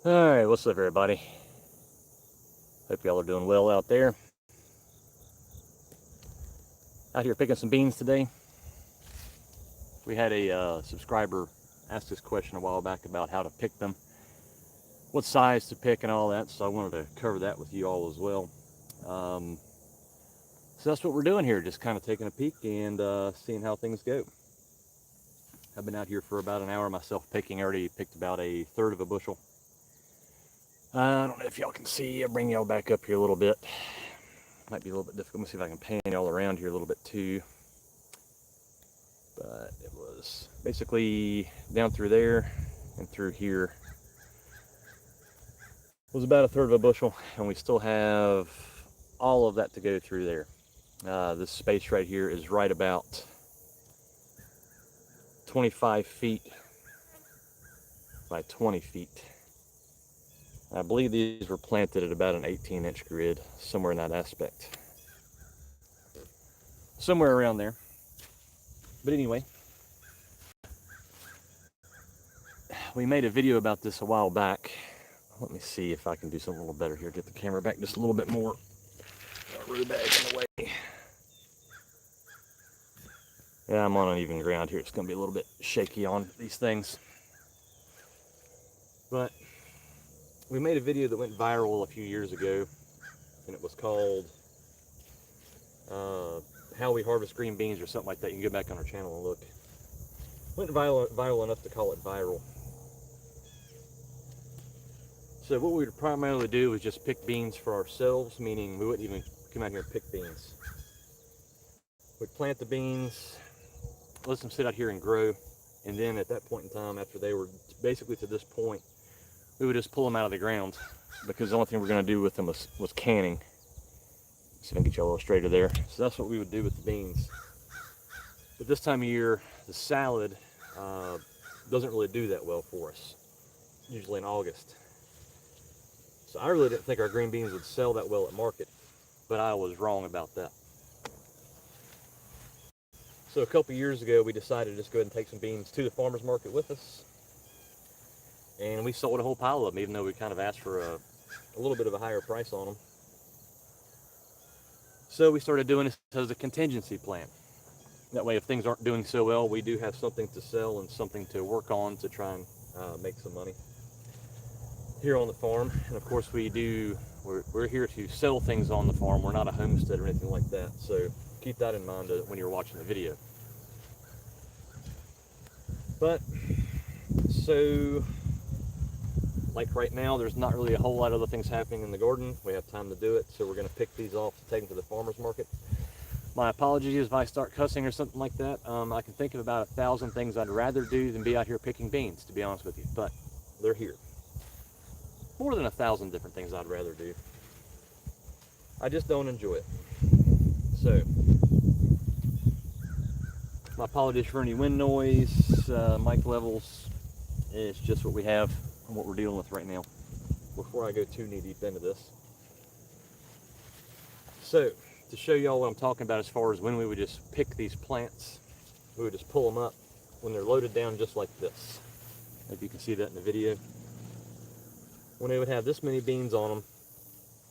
Alright, what's up everybody? Hope y'all are doing well out there. Out here picking some beans today. We had a subscriber ask this question a while back about how to pick them, what size to pick and all that, so I wanted to cover that with you all as well. So that's what we're doing here, just kind of taking a peek and seeing how things go. I've been out here for about an hour myself picking. I already picked about a third of a bushel. I don't know if y'all can see. I'll bring y'all back up here a little bit. Might be a little bit difficult. Let me see if I can pan y'all around here a little bit too. But it was basically down through there and through here. It was about a third of a bushel, and we still have all of that to go through there. This space right here is right about 25 feet by 20 feet. I believe these were planted at about an 18-inch grid, somewhere in that aspect. Somewhere around there. But anyway, we made a video about this a while back. Let me see if I can do something a little better here. Get the camera back just a little bit more. Row bag in the way. Yeah, I'm on uneven ground here. It's going to be a little bit shaky on these things. But we made a video that went viral a few years ago, and it was called How We Harvest Green Beans or something like that. You can go back on our channel and look. Went viral enough to call it viral. So what we would primarily do was just pick beans for ourselves, meaning we wouldn't even come out here and pick beans. We'd plant the beans, let them sit out here and grow, and then at that point in time, after they were basically to this point, we would just pull them out of the ground, because the only thing we're going to do with them was canning. See if I can get you a little straighter there. So that's what we would do with the beans. But this time of year, the salad doesn't really do that well for us, usually in August. So I really didn't think our green beans would sell that well at market, but I was wrong about that. So a couple years ago, we decided to just go ahead and take some beans to the farmer's market with us. And we sold a whole pile of them, even though we kind of asked for a little bit of a higher price on them. So we started doing this as a contingency plan. That way, if things aren't doing so well, we do have something to sell and something to work on to try and make some money here on the farm. And of course, we're here to sell things on the farm. We're not a homestead or anything like that. So keep that in mind when you're watching the video. But, so, like right now, there's not really a whole lot of other things happening in the garden. We have time to do it, so we're going to pick these off to take them to the farmer's market. My apologies if I start cussing or something like that. I can think of about 1,000 things I'd rather do than be out here picking beans, to be honest with you, but they're here. More than 1,000 different things I'd rather do. I just don't enjoy it. So, my apologies for any wind noise, mic levels. It's just what we have and what we're dealing with right now, before I go too knee deep into this. So, to show y'all what I'm talking about as far as when we would just pick these plants, we would just pull them up when they're loaded down just like this. If you can see that in the video. When they would have this many beans on them,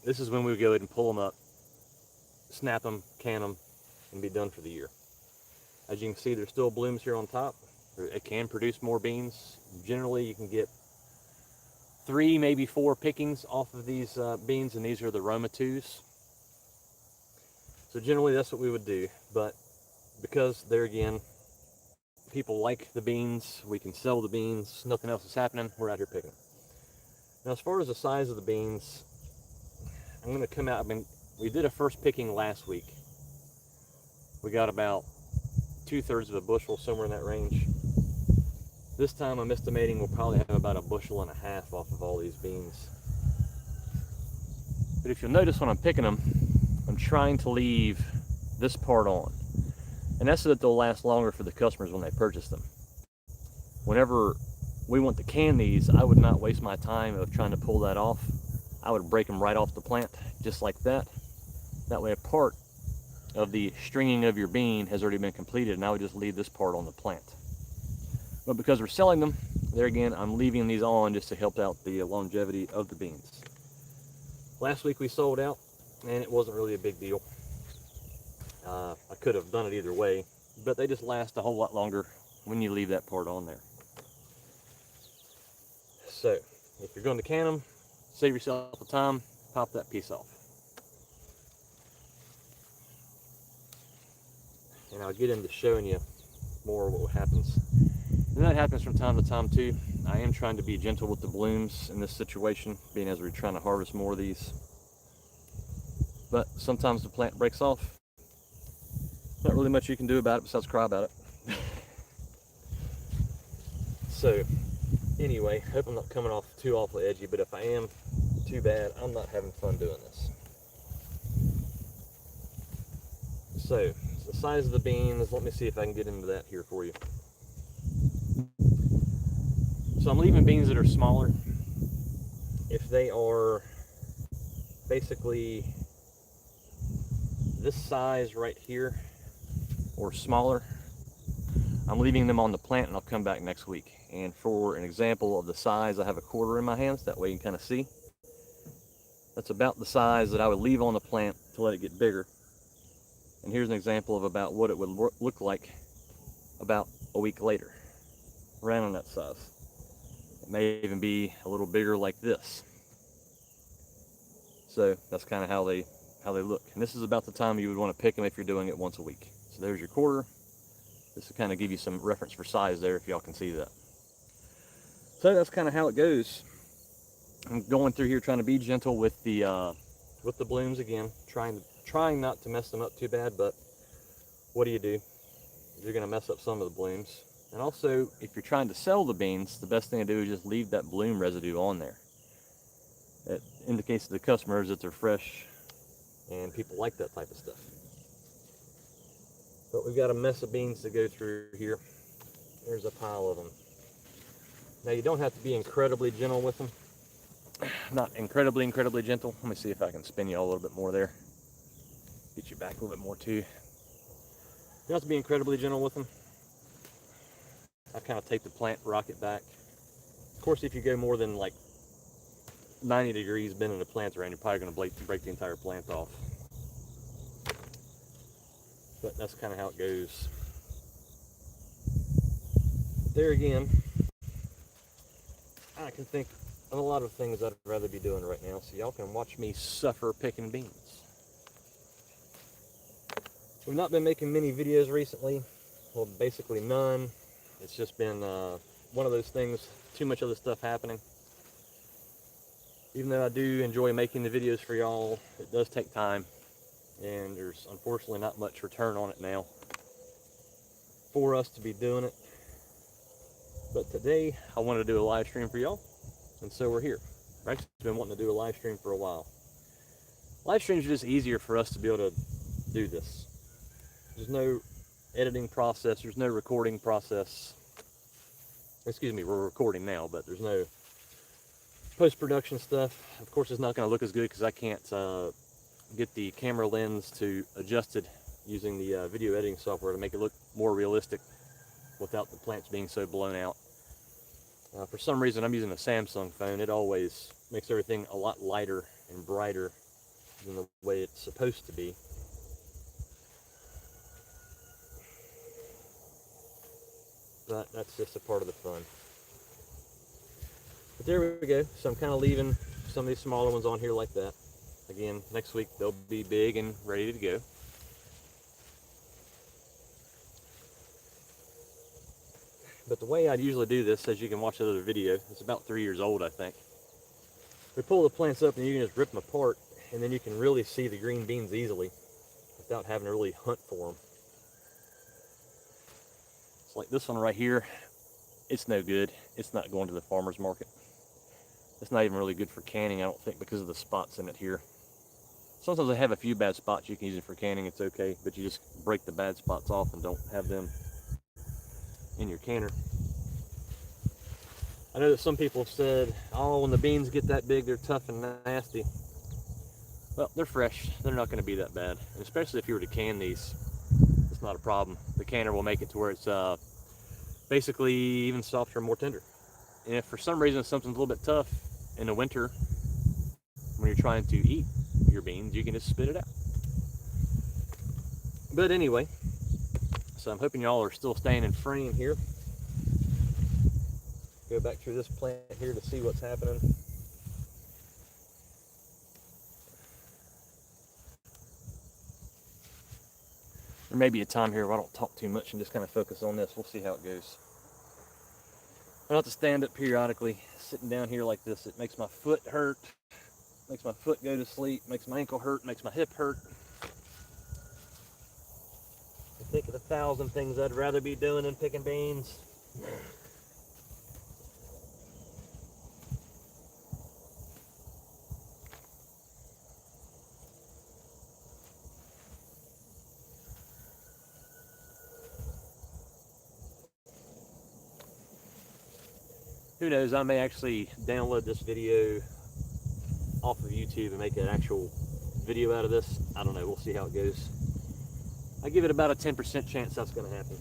this is when we would go ahead and pull them up, snap them, can them, and be done for the year. As you can see, there's still blooms here on top. It can produce more beans. Generally, you can get 3, maybe 4 pickings off of these beans, and these are the Roma 2s. So generally, that's what we would do. But because there again, people like the beans, we can sell the beans, nothing else is happening, we're out here picking them. Now, as far as the size of the beans, I'm going to come out. We did a first picking last week. We got about 2/3 of a bushel, somewhere in that range. This time I'm estimating we'll probably have about 1.5 bushels off of all these beans. But if you'll notice when I'm picking them, I'm trying to leave this part on. And that's so that they'll last longer for the customers when they purchase them. Whenever we want to can these, I would not waste my time of trying to pull that off. I would break them right off the plant, just like that. That way a part of the stringing of your bean has already been completed, and I would just leave this part on the plant. But because we're selling them, There again, I'm leaving these on just to help out the longevity of the beans. Last week we sold out, and it wasn't really a big deal. I could have done it either way, but they just last a whole lot longer when you leave that part on there. So, if you're going to can them, save yourself the time, pop that piece off. And I'll get into showing you more what happens. And that happens from time to time too. I am trying to be gentle with the blooms in this situation, being as we're trying to harvest more of these. But sometimes the plant breaks off. Not really much you can do about it besides cry about it. So, anyway, hope I'm not coming off too awfully edgy, but if I am, too bad. I'm not having fun doing this. So, the size of the beans, let me see if I can get into that here for you. So I'm leaving beans that are smaller. If they are basically this size right here or smaller, I'm leaving them on the plant and I'll come back next week. And for an example of the size, I have a quarter in my hands, that way you can kind of see. That's about the size that I would leave on the plant to let it get bigger. And here's an example of about what it would look like about a week later, around on that size. It may even be a little bigger like this. So that's kind of how they look. And this is about the time you would want to pick them if you're doing it once a week. So there's your quarter. This will kind of give you some reference for size there if y'all can see that. So that's kind of how it goes. I'm going through here trying to be gentle with the blooms again, trying not to mess them up too bad, but what do? You're going to mess up some of the blooms. And also, if you're trying to sell the beans, the best thing to do is just leave that bloom residue on there. It indicates to the customers that they're fresh, and people like that type of stuff. But we've got a mess of beans to go through here. There's a pile of them. Now, you don't have to be incredibly gentle with them. Not incredibly gentle. Let me see if I can spin you a little bit more there. Get you back a little bit more too. You don't have to be incredibly gentle with them. I kind of take the plant, rock it back. Of course, if you go more than like 90 degrees bending the plants around, you're probably going to break the entire plant off. But that's kind of how it goes. But there again, I can think of a lot of things I'd rather be doing right now, so y'all can watch me suffer picking beans. We've not been making many videos recently. Well, basically none. It's just been one of those things, too much other stuff happening. Even though I do enjoy making the videos for y'all, it does take time, and there's unfortunately not much return on it now for us to be doing it. But today, I wanted to do a live stream for y'all, and so we're here. I've actually been wanting to do a live stream for a while. Live streams are just easier for us to be able to do this. There's no editing process, there's no recording process. Excuse me, we're recording now, but there's no post-production stuff. Of course, it's not going to look as good because I can't get the camera lens to adjust it using the video editing software to make it look more realistic without the plants being so blown out. For some reason, I'm using a Samsung phone. It always makes everything a lot lighter and brighter than the way it's supposed to be. But that's just a part of the fun. But there we go. So I'm kind of leaving some of these smaller ones on here like that. Again, next week they'll be big and ready to go. But the way I'd usually do this, as you can watch the other video, it's about 3 years old, I think. We pull the plants up and you can just rip them apart, and then you can really see the green beans easily without having to really hunt for them. It's like this one right here. It's no good. It's not going to the farmer's market. It's not even really good for canning, I don't think, because of the spots in it here. Sometimes they have a few bad spots. You can use it for canning, it's okay, but you just break the bad spots off and don't have them in your canner. I know that some people have said, oh, when the beans get that big, they're tough and nasty. Well, they're fresh. They're not going to be that bad. And especially if you were to can these, it's not a problem. The canner will make it to where it's basically even softer and more tender. And if for some reason something's a little bit tough in the winter when you're trying to eat your beans, you can just spit it out. But anyway, so I'm hoping y'all are still staying in frame here. Go back through this plant here to see what's happening. There may be a time here where I don't talk too much and just kind of focus on this. We'll see how it goes. I have to stand up periodically. Sitting down here like this, it makes my foot hurt, makes my foot go to sleep, makes my ankle hurt, makes my hip hurt. I think of 1,000 things I'd rather be doing than picking beans. Who knows, I may actually download this video off of YouTube and make an actual video out of this. I don't know, we'll see how it goes. I give it about a 10% chance that's going to happen.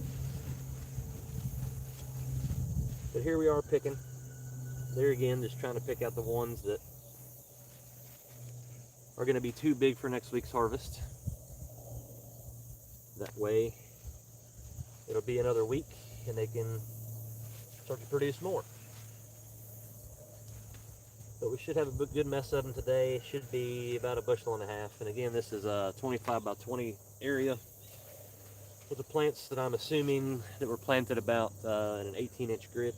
But here we are picking. There again, just trying to pick out the ones that are going to be too big for next week's harvest. That way, it'll be another week and they can start to produce more. But we should have a good mess of them today. It should be about 1.5 bushels. And again, this is a 25 by 20 area with the plants that I'm assuming that were planted about in an 18-inch grid.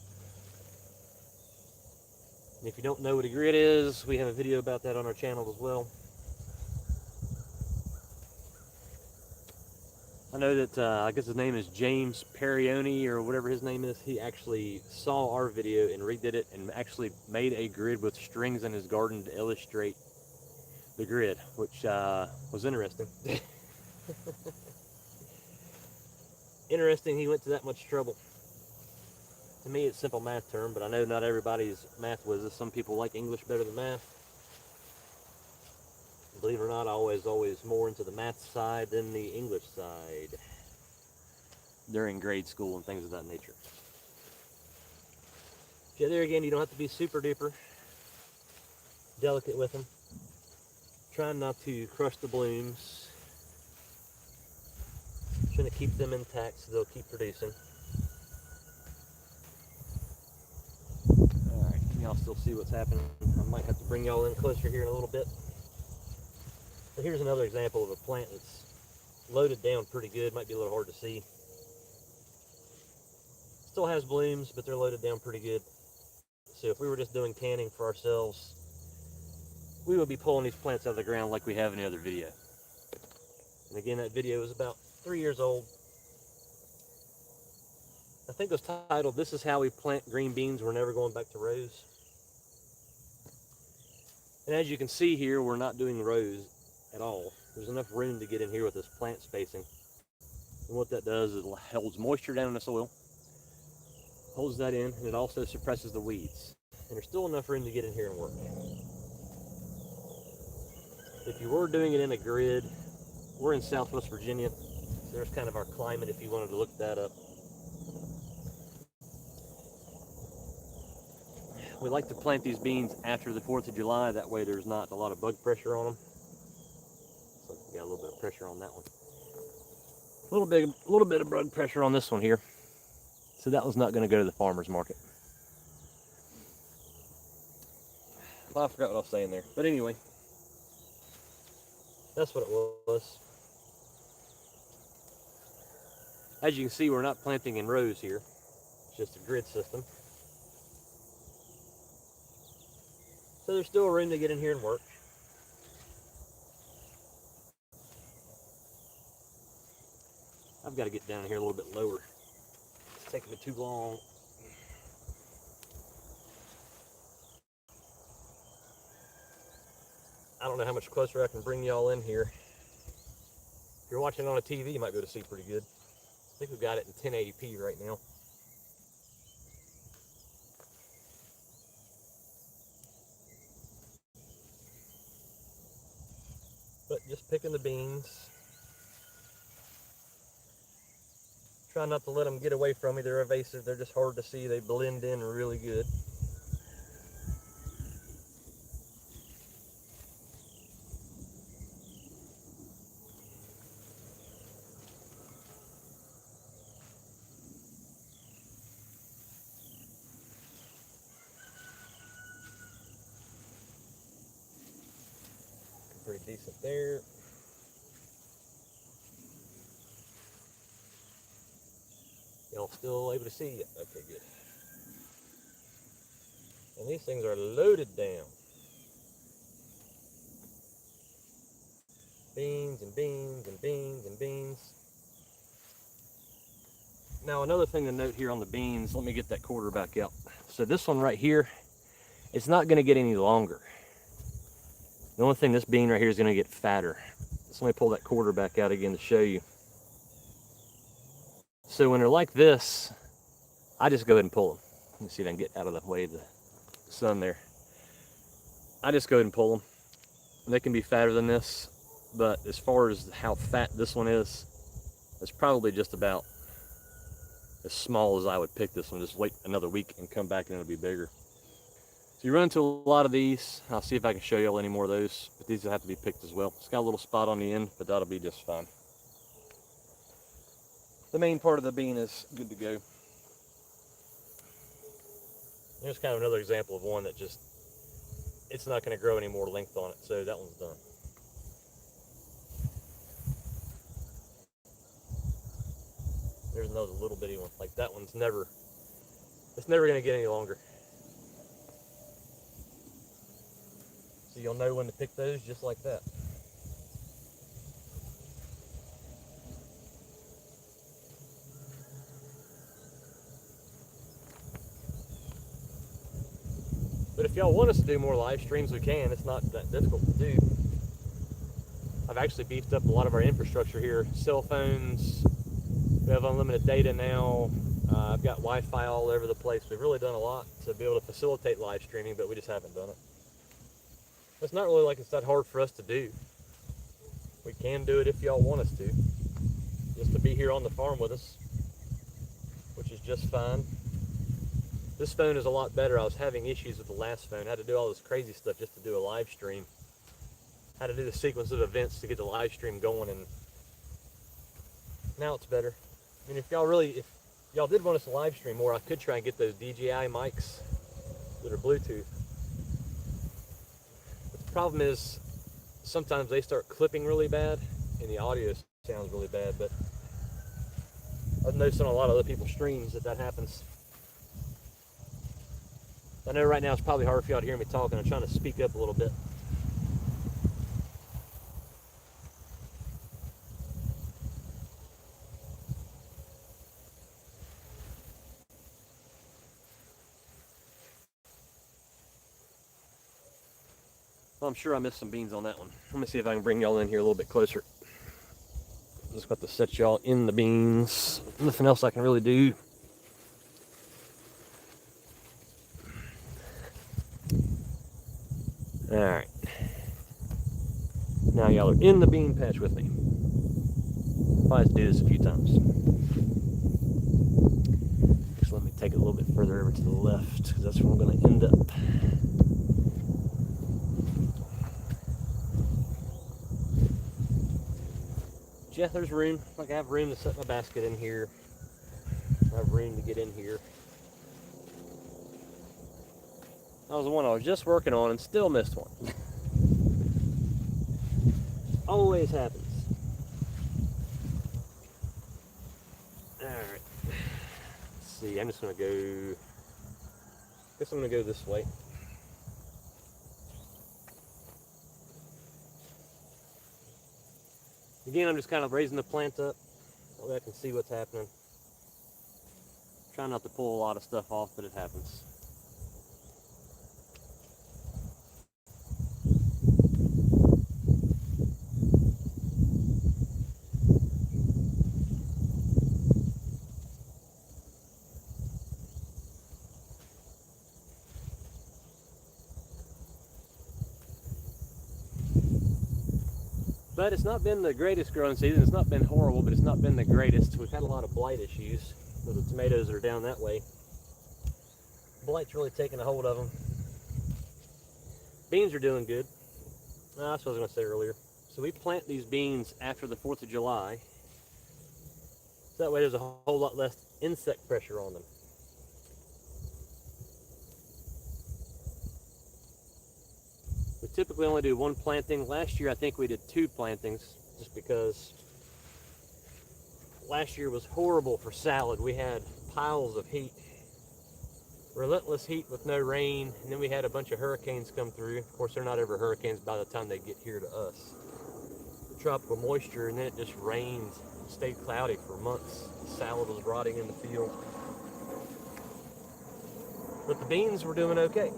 And if you don't know what a grid is, we have a video about that on our channel as well. I know that, I guess his name is James Perioni or whatever his name is. He actually saw our video and redid it and actually made a grid with strings in his garden to illustrate the grid, which was interesting. Interesting he went to that much trouble. To me, it's a simple math term, but I know not everybody's math whizzes. Some people like English better than math. Believe it or not, I always more into the math side than the English side during grade school and things of that nature. Yeah, there again, you don't have to be super duper delicate with them. Trying not to crush the blooms. Trying to keep them intact so they'll keep producing. Alright, can y'all still see what's happening? I might have to bring y'all in closer here in a little bit. But here's another example of a plant that's loaded down pretty good. Might be a little hard to see. Still has blooms, but they're loaded down pretty good. So if we were just doing canning for ourselves, we would be pulling these plants out of the ground like we have in the other video. And again, that video is about 3 years old. I think it was titled, "This is how we plant green beans. We're never going back to rows." And as you can see here, we're not doing rows at all. There's enough room to get in here with this plant spacing. And what that does is it holds moisture down in the soil, holds that in, and it also suppresses the weeds. And there's still enough room to get in here and work. If you were doing it in a grid, we're in Southwest Virginia. So there's kind of our climate if you wanted to look that up. We like to plant these beans after the 4th of July. That way there's not a lot of bug pressure on them. So we got a little bit of pressure on that one. A little bit of bug pressure on this one here. So that was not going to go to the farmer's market. Well, I forgot what I was saying there. But anyway, that's what it was. As you can see, we're not planting in rows here. It's just a grid system. So there's still room to get in here and work. I've got to get down here a little bit lower. It's taking me too long. I don't know how much closer I can bring y'all in here. If you're watching on a TV, you might be able to see pretty good. I think we've got it in 1080p right now. But just picking the beans. Try not to let them get away from me. They're evasive. They're just hard to see. They blend in really good. decent there. Y'all still able to see it? Okay, good. And these things are loaded down. Beans and beans and beans and beans. Now another thing to note here on the beans, let me get that quarter back out. So this one right here, it's not going to get any longer. The only thing, this bean right here is going to get fatter. So let me pull that quarter back out again to show you. So when they're like this, I just go ahead and pull them. Let me see if I can get out of the way of the sun there. I just go ahead and pull them. They can be fatter than this, but as far as how fat this one is, it's probably just about as small as I would pick this one. Just wait another week and come back and it'll be bigger. So you run into a lot of these. I'll see if I can show you all any more of those, but these will have to be picked as well. It's got a little spot on the end, but that'll be just fine. The main part of the bean is good to go. Here's kind of another example of one that just, it's not going to grow any more length on it, so that one's done. There's another little bitty one. Like that one's never, it's never going to get any longer. So you'll know when to pick those just like that. But if y'all want us to do more live streams, we can. It's not that difficult to do. I've actually beefed up a lot of our infrastructure here. Cell phones, we have unlimited data now. I've got Wi-Fi all over the place. We've really done a lot to be able to facilitate live streaming, but we just haven't done it. It's not really like it's that hard for us to do. We can do it if y'all want us to. Just to be here on the farm with us, which is just fine. This phone is a lot better. I was having issues with the last phone. I had to do all this crazy stuff just to do a live stream. I had to do the sequence of events to get the live stream going, and now it's better. I mean, if y'all did want us to live stream more, I could try and get those DJI mics that are Bluetooth. But the problem is, sometimes they start clipping really bad, and the audio sounds really bad, but I've noticed on a lot of other people's streams that happens. I know right now it's probably hard for y'all to hear me talking. I'm trying to speak up a little bit. Well, I'm sure I missed some beans on that one. Let me see if I can bring y'all in here a little bit closer. Just got to set y'all in the beans. Nothing else I can really do. Alright. Now y'all are in the bean patch with me. I'll just do this a few times. Just let me take it a little bit further over to the left, because that's where I'm going to end up. Yeah, there's room. Like I have room to set my basket in here. I have room to get in here. That was the one I was just working on and still missed one. Always happens. Alright. Let's see, I'm just going to go... guess I'm going to go this way. Again, I'm just kind of raising the plant up so that I can see what's happening. Trying not to pull a lot of stuff off, but it happens. But it's not been the greatest growing season. It's not been horrible, but it's not been the greatest. We've had a lot of blight issues with the tomatoes that are down that way. Blight's really taking a hold of them. Beans are doing good. That's what I was going to say earlier. So we plant these beans after the 4th of July. So that way there's a whole lot less insect pressure on them. We typically only do one planting. Last year I think we did 2 plantings just because last year was horrible for salad. We had piles of heat, relentless heat with no rain, and then we had a bunch of hurricanes come through. Of course, they're not ever hurricanes by the time they get here to us. Tropical moisture, and then it just rained, stayed cloudy for months. The salad was rotting in the field. But the beans were doing okay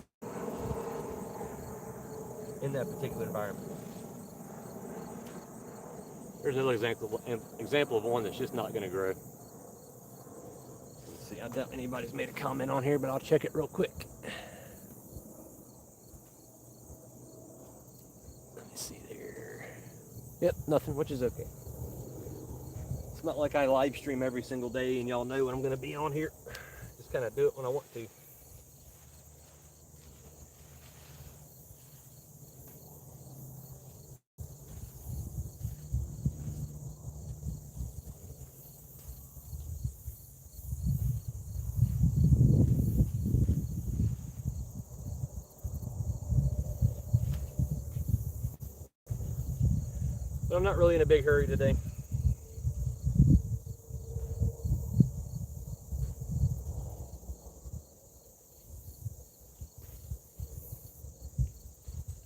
in that particular environment. Here's another example of one that's just not going to grow. Let's see, I doubt anybody's made a comment on here, but I'll check it real quick. Let me see there. Yep, nothing, which is okay. It's not like I live stream every single day and y'all know when I'm going to be on here. Just kind of do it when I want to. But I'm not really in a big hurry today.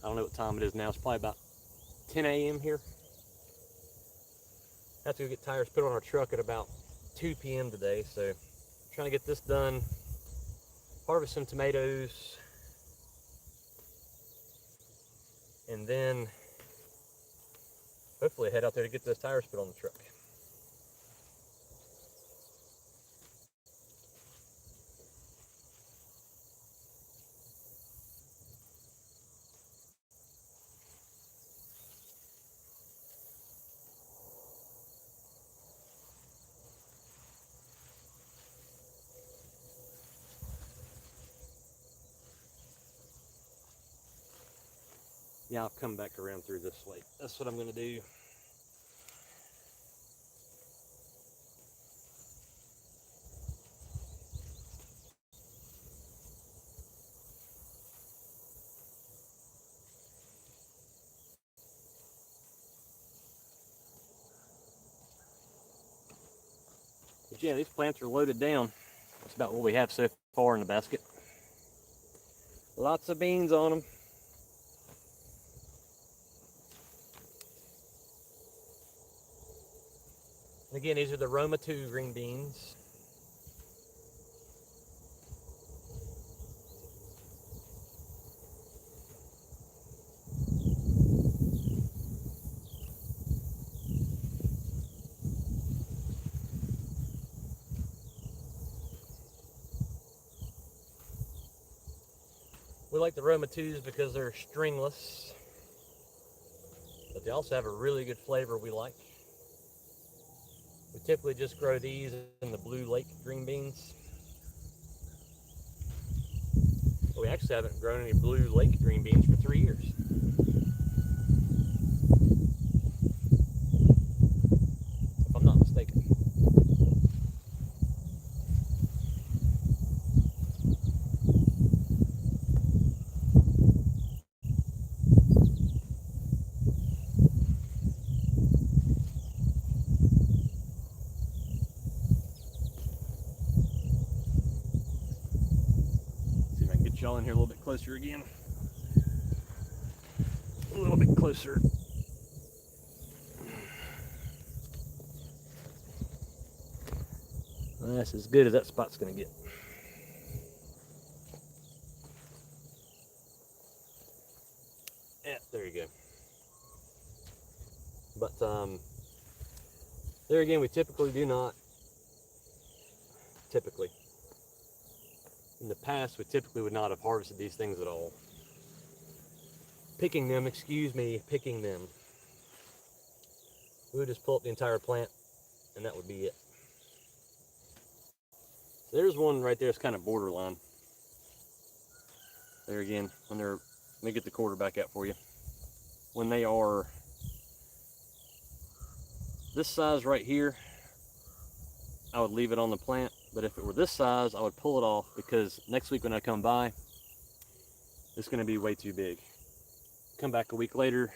I don't know what time it is now. It's probably about 10 a.m. here. I have to go get tires put on our truck at about 2 p.m. today, so I'm trying to get this done. Harvest some tomatoes, and then hopefully head out there to get those tires put on the truck. Yeah, I'll come back around through this way. That's what I'm going to do. But yeah, these plants are loaded down. That's about what we have so far in the basket. Lots of beans on them. And again, these are the Roma 2 green beans. We like the Roma 2s because they're stringless, but they also have a really good flavor we like. We typically just grow these in the Blue Lake green beans. But we actually haven't grown any Blue Lake green beans for 3 years. If I'm not mistaken. Y'all in here a little bit closer again. A little bit closer. That's as good as that spot's gonna get. Yeah, there you go. But there again, we typically do not. In the past, we typically would not have harvested these things at all. Picking them. We would just pull up the entire plant, and that would be it. So there's one right there that's kind of borderline. There again, when they're, let me get the quarter back out for you. When they are this size right here, I would leave it on the plant. But if it were this size, I would pull it off because next week when I come by, it's going to be way too big. Come back a week later,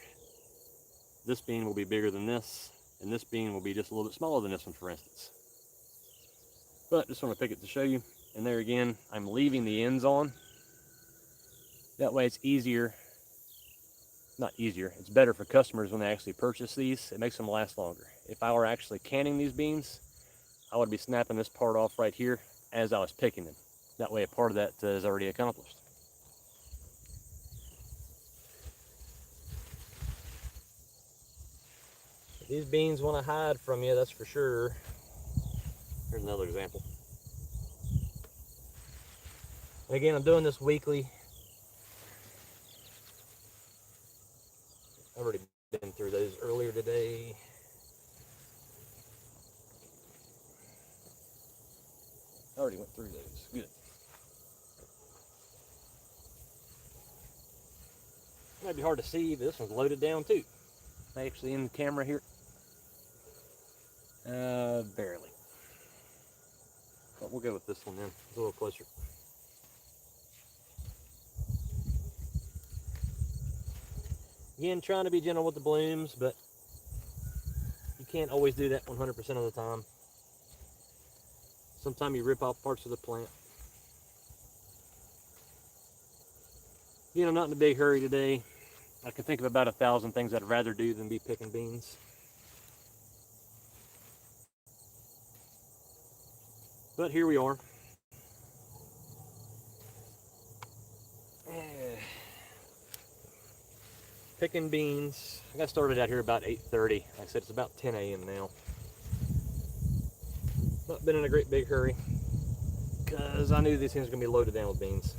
this bean will be bigger than this, and this bean will be just a little bit smaller than this one, for instance. But just want to pick it to show you. And there again, I'm leaving the ends on. That way it's easier, not easier, it's better for customers when they actually purchase these. It makes them last longer. If I were actually canning these beans, I would be snapping this part off right here as I was picking them. That way a part of that is already accomplished. These beans want to hide from you, that's for sure. Here's another example. And again, I'm doing this weekly. I've already been through those earlier today. I already went through those. Good. It might be hard to see, but this one's loaded down too. Actually in the camera here. Barely. But we'll go with this one then. It's a little closer. Again, trying to be gentle with the blooms, but you can't always do that 100% of the time. Sometimes you rip off parts of the plant. Again, I'm not in a big hurry today. I can think of about 1,000 things I'd rather do than be picking beans. But here we are. Picking beans. I got started out here about 8:30. Like I said, it's about 10 a.m. now. Not been in a great big hurry because I knew these things were going to be loaded down with beans.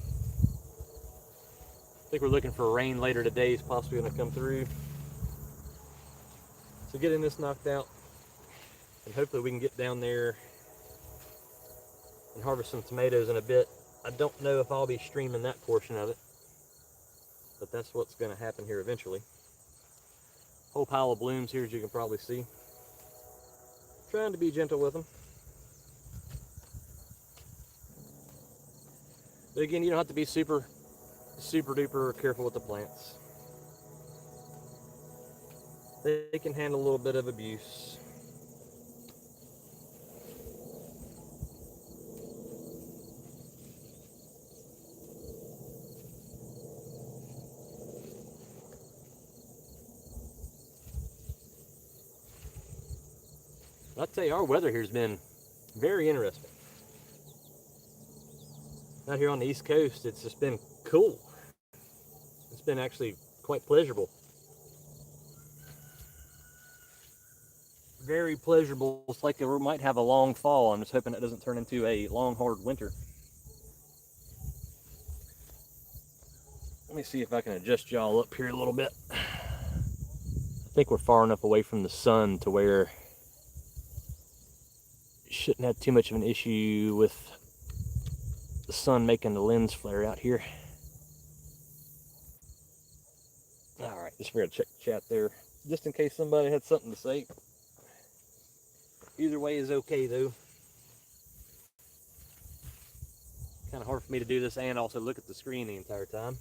I think we're looking for rain later today. It's possibly going to come through. So getting this knocked out, and hopefully we can get down there and harvest some tomatoes in a bit. I don't know if I'll be streaming that portion of it, but that's what's going to happen here eventually. Whole pile of blooms here, as you can probably see. Trying to be gentle with them. But again, you don't have to be super duper careful with the plants. They can handle a little bit of abuse. I'll tell you, our weather here has been very interesting. Out here on the East Coast, it's just been cool. It's been actually quite pleasurable. Very pleasurable. It's like we might have a long fall. I'm just hoping it doesn't turn into a long, hard winter. Let me see if I can adjust y'all up here a little bit. I think we're far enough away from the sun to where you shouldn't have too much of an issue with the sun making the lens flare out here. Alright, just figured to check the chat there, just in case somebody had something to say. Either way is okay though. Kind of hard for me to do this and also look at the screen the entire time.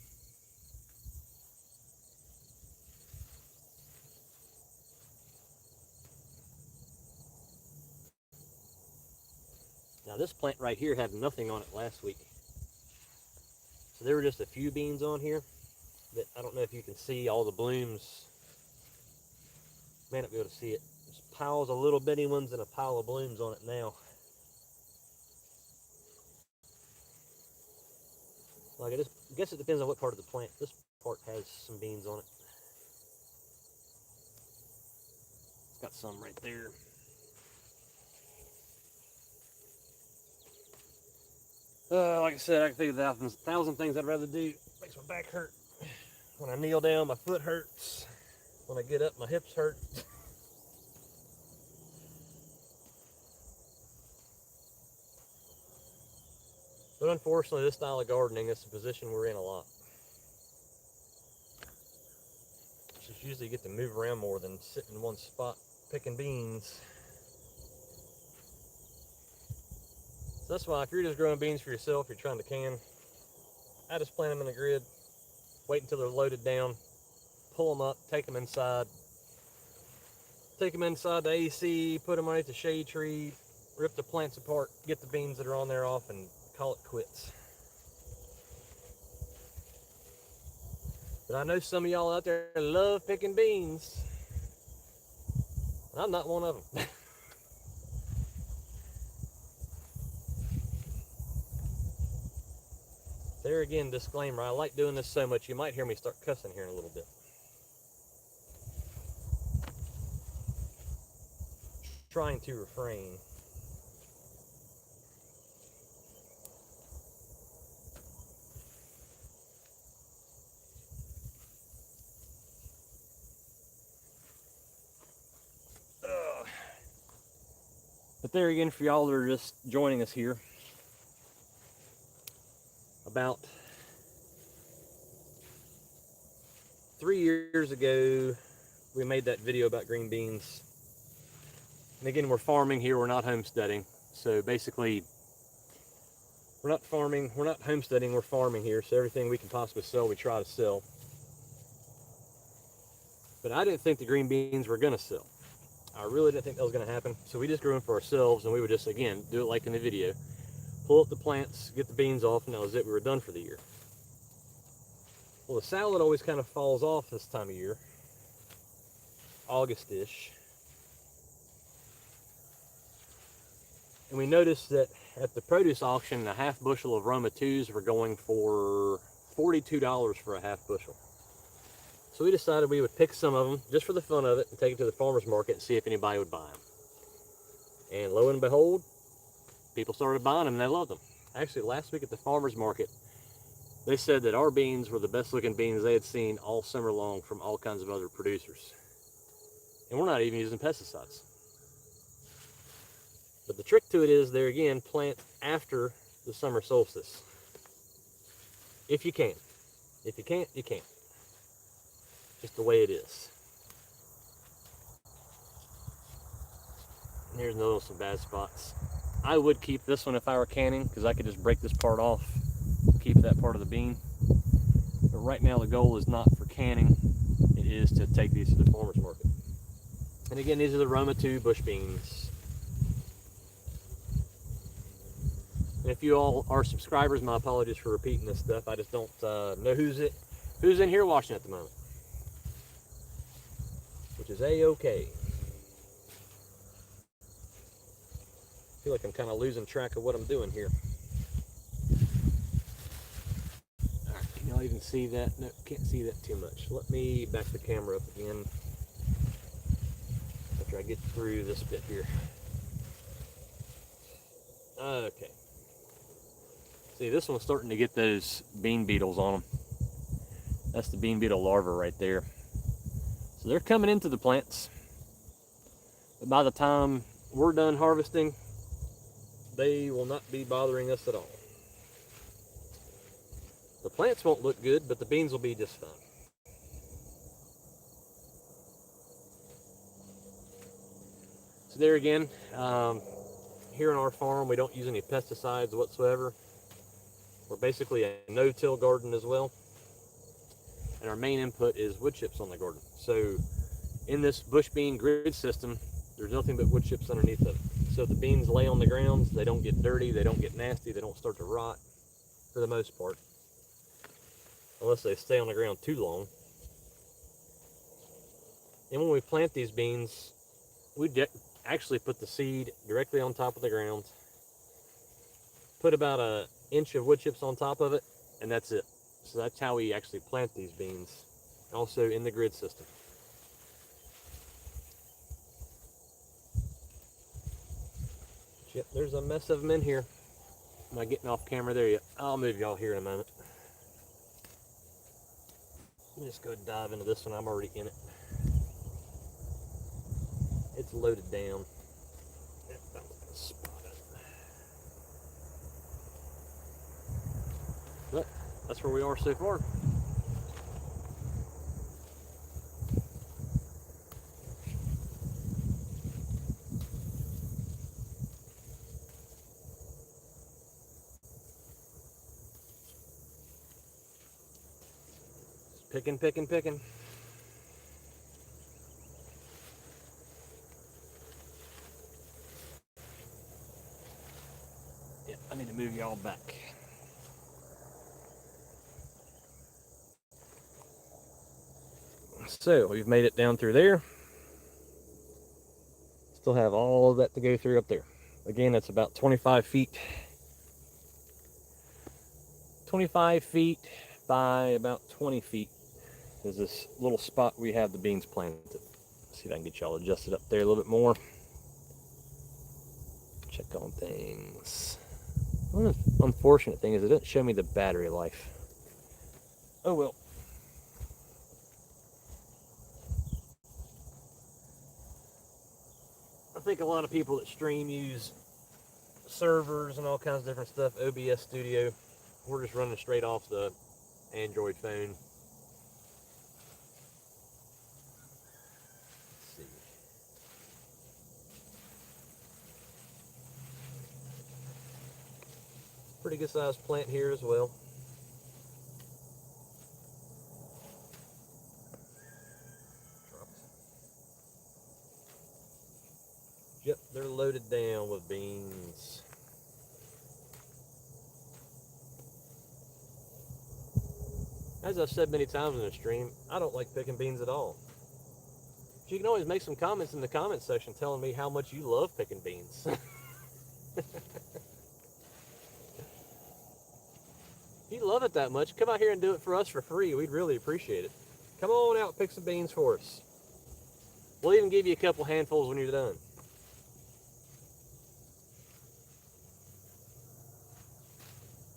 Now this plant right here had nothing on it last week. So there were just a few beans on here that I don't know if you can see all the blooms. May not be able to see it. There's piles of little bitty ones and a pile of blooms on it now. Like I guess it depends on what part of the plant. This part has some beans on it. It's got some right there. Like I said, I can think of 1,000 things I'd rather do. Makes my back hurt. When I kneel down, my foot hurts. When I get up, my hips hurt. But unfortunately, this style of gardening is the position we're in a lot. Just usually get to move around more than sit in one spot picking beans. So that's why if you're just growing beans for yourself, you're trying to can, I just plant them in the grid, wait until they're loaded down, pull them up, take them inside the AC, put them underneath the shade tree, rip the plants apart, get the beans that are on there off, and call it quits. But I know some of y'all out there love picking beans. I'm not one of them. There again, disclaimer, I like doing this so much you might hear me start cussing here in a little bit. Trying to refrain. But there again, for y'all that are just joining us here, about 3 years ago, we made that video about green beans. And again, we're farming here, we're not homesteading. So basically, we're not farming, we're not homesteading, we're farming here. So everything we can possibly sell, we try to sell. But I didn't think the green beans were gonna sell. I really didn't think that was gonna happen. So we just grew them for ourselves, and we would just, again, do it like in the video. Pull up the plants, get the beans off, and that was it, we were done for the year. Well, the salad always kind of falls off this time of year, August-ish. And we noticed that at the produce auction, a half bushel of Roma 2s were going for $42 for a half bushel. So we decided we would pick some of them just for the fun of it and take it to the farmer's market and see if anybody would buy them. And lo and behold, people started buying them and they loved them. Actually, last week at the farmer's market, they said that our beans were the best looking beans they had seen all summer long from all kinds of other producers. And we're not even using pesticides. But the trick to it is, there again, plant after the summer solstice. If you can. If you can't, you can't. Just the way it is. And here's another one with some bad spots. I would keep this one if I were canning, because I could just break this part off, keep that part of the bean. But right now the goal is not for canning, it is to take these to the farmer's market. And again, these are the Roma 2 bush beans. And if you all are subscribers, my apologies for repeating this stuff. I just don't know who's in here watching at the moment, which is a-okay. I feel like I'm kind of losing track of what I'm doing here. All right, can y'all even see that? No, can't see that too much. Let me back the camera up again after I get through this bit here. Okay. See, this one's starting to get those bean beetles on them. That's the bean beetle larva right there. So they're coming into the plants. But by the time we're done harvesting, they will not be bothering us at all. The plants won't look good, but the beans will be just fine. So there again, here on our farm, we don't use any pesticides whatsoever. We're basically a no-till garden as well. And our main input is wood chips on the garden. So in this bush bean grid system, there's nothing but wood chips underneath of it. So if the beans lay on the ground, they don't get dirty, they don't get nasty, they don't start to rot for the most part. Unless they stay on the ground too long. And when we plant these beans, we actually put the seed directly on top of the ground. Put about an inch of wood chips on top of it, and that's it. So that's how we actually plant these beans, also in the grid system. Yep, there's a mess of them in here. Am I getting off camera there yet? I'll move y'all here in a moment. Let me just go dive into this one. I'm already in it. It's loaded down. Yep, I'm gonna spot it. But that's where we are so far. Picking. back. So we've made it down through there. Still have all of that to go through up there. Again, that's about 25 feet. 25 feet by about 20 feet is this little spot we have the beans planted. Let's see if I can get y'all adjusted up there a little bit more. Check on things. One unfortunate thing is it didn't show me the battery life. Oh well. I think a lot of people that stream use servers and all kinds of different stuff, OBS Studio. We're just running straight off the Android phone. Let's see. Pretty good sized plant here as well. Yep, they're loaded down with beans. As I've said many times in the stream, I don't like picking beans at all. But you can always make some comments in the comment section telling me how much you love picking beans. If you love it that much, come out here and do it for us for free. We'd really appreciate it. Come on out, pick some beans for us. We'll even give you a couple handfuls when you're done.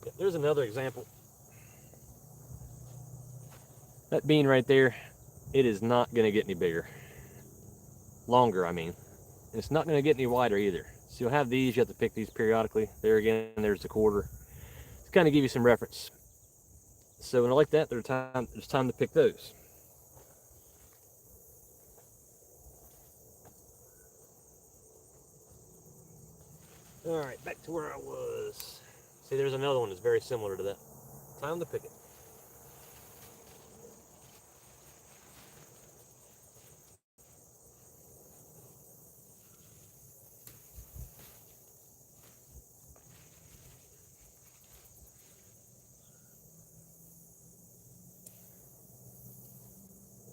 Yeah, there's another example. That bean right there, it is not going to get any bigger. Longer, I mean. And it's not going to get any wider either. So you'll have these, you have to pick these periodically. There again, there's the quarter. To kind of give you some reference. So when I like that, there's time to pick those. All right, back to where I was. See, there's another one that's very similar to that. Time to pick it.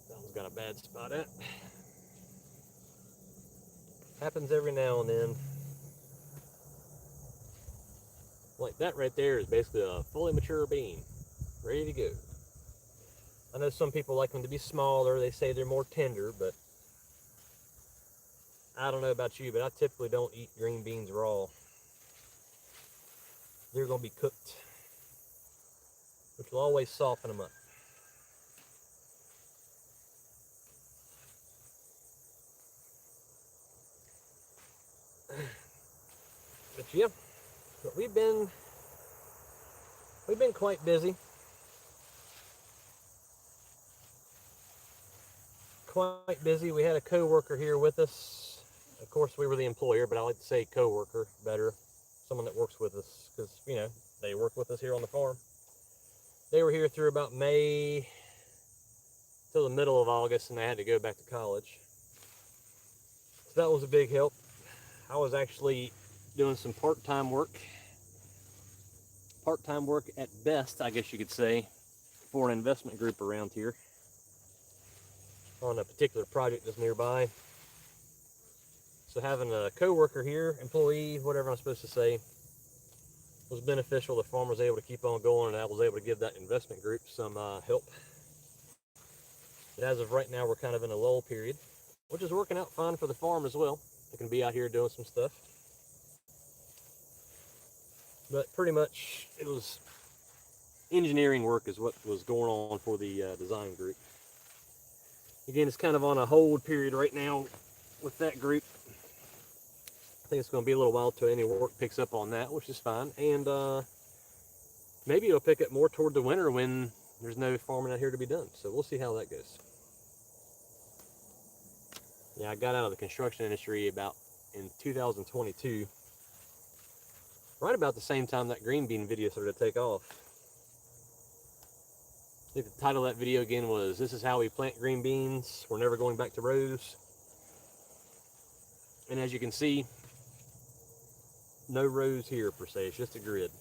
That one's got a bad spot at. Happens every now and then. Like that right there is basically a fully mature bean, ready to go. I know some people like them to be smaller. They say they're more tender, but I don't know about you, but I typically don't eat green beans raw. They're going to be cooked, which will always soften them up. But yeah, but we've been quite busy. Quite busy. We had a co-worker here with us. Of course, we were the employer, but I like to say co-worker better. Someone that works with us, because, you know, they work with us here on the farm. They were here through about May till the middle of August, and they had to go back to college. So that was a big help. I was actually doing some part-time work. Part-time work at best, I guess you could say, for an investment group around here on a particular project that's nearby. So having a co-worker here, employee, whatever I'm supposed to say, was beneficial. The farm was able to keep on going, and I was able to give that investment group some help. But as of right now, we're kind of in a lull period, which is working out fine for the farm as well. They can be out here doing some stuff. But pretty much it was engineering work is what was going on for the design group. Again, it's kind of on a hold period right now with that group. I think it's going to be a little while till any work picks up on that, which is fine. And maybe it'll pick up more toward the winter when there's no farming out here to be done. So we'll see how that goes. Yeah, I got out of the construction industry about in 2022. Right about the same time that green bean video started to take off. I think the title of that video again was, "This is how we plant green beans. We're never going back to rows." And as you can see, no rows here per se, it's just a grid.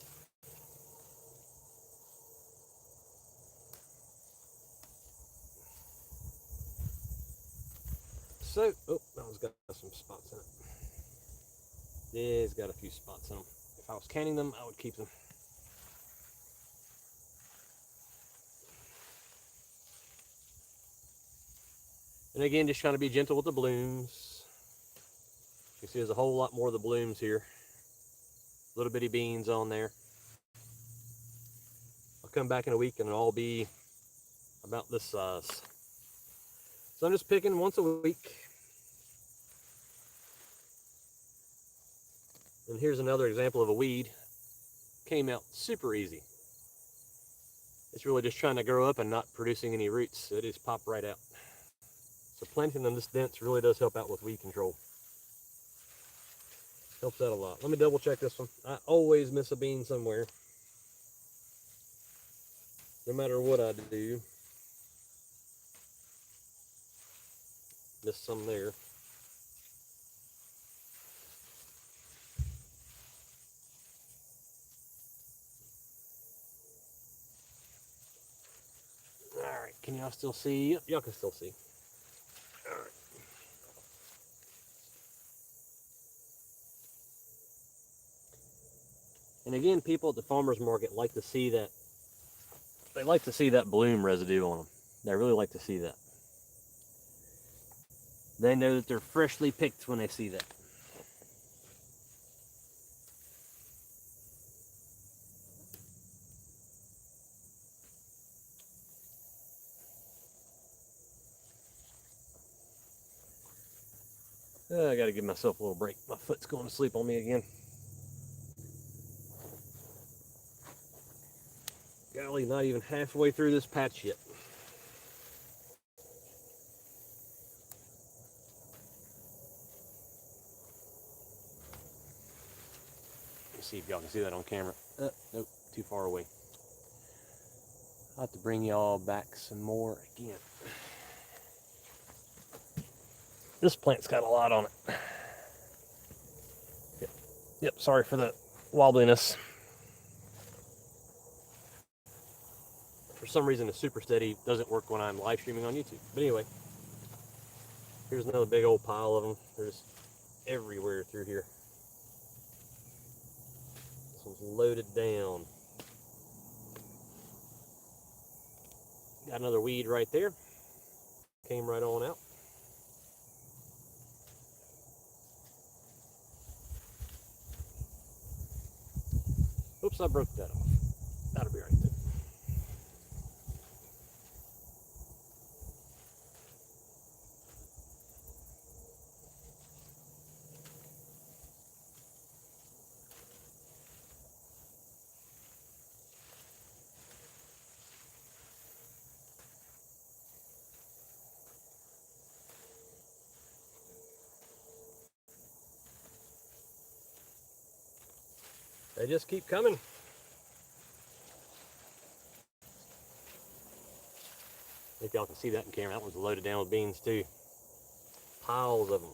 So, oh, that one's got some spots in it. Yeah, it's got a few spots in them. If I was canning them, I would keep them. And again, just trying to be gentle with the blooms. You can see there's a whole lot more of the blooms here. Little bitty beans on there. I'll come back in a week and it'll all be about this size. So I'm just picking once a week. And here's another example of a weed. Came out super easy. It's really just trying to grow up and not producing any roots. So it just popped right out. So planting them this dense really does help out with weed control. Helps out a lot. Let me double check this one. I always miss a bean somewhere. No matter what I do. Miss some there. Alright, can y'all still see? Yep, y'all can still see. Alright. And again, people at the farmer's market like to see that. They like to see that bloom residue on them. They really like to see that. They know that they're freshly picked when they see that. I gotta give myself a little break. My foot's going to sleep on me again. Golly, not even halfway through this patch yet. Let's see if y'all can see that on camera. Nope, too far away. I'll have to bring y'all back some more again. This plant's got a lot on it. Yep, sorry for the wobbliness. For some reason, the super steady doesn't work when I'm live streaming on YouTube. But anyway, here's another big old pile of them. They're just everywhere through here. This one's loaded down. Got another weed right there. Came right on out. Oops, I broke that off. That'll be right there. They just keep coming. If y'all can see that in camera, that one's loaded down with beans too. Piles of them.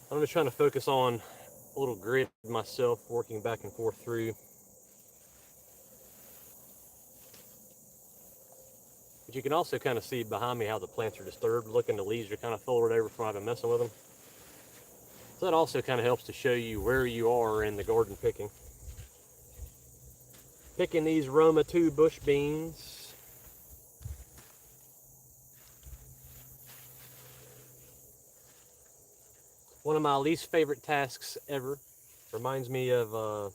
I'm just trying to focus on a little grid myself, working back and forth through. But you can also kind of see behind me how the plants are disturbed. Looking, the leaves are kind of folded over from I've been messing with them. So that also kind of helps to show you where you are in the garden picking. Picking these Roma 2 bush beans. One of my least favorite tasks ever. Reminds me of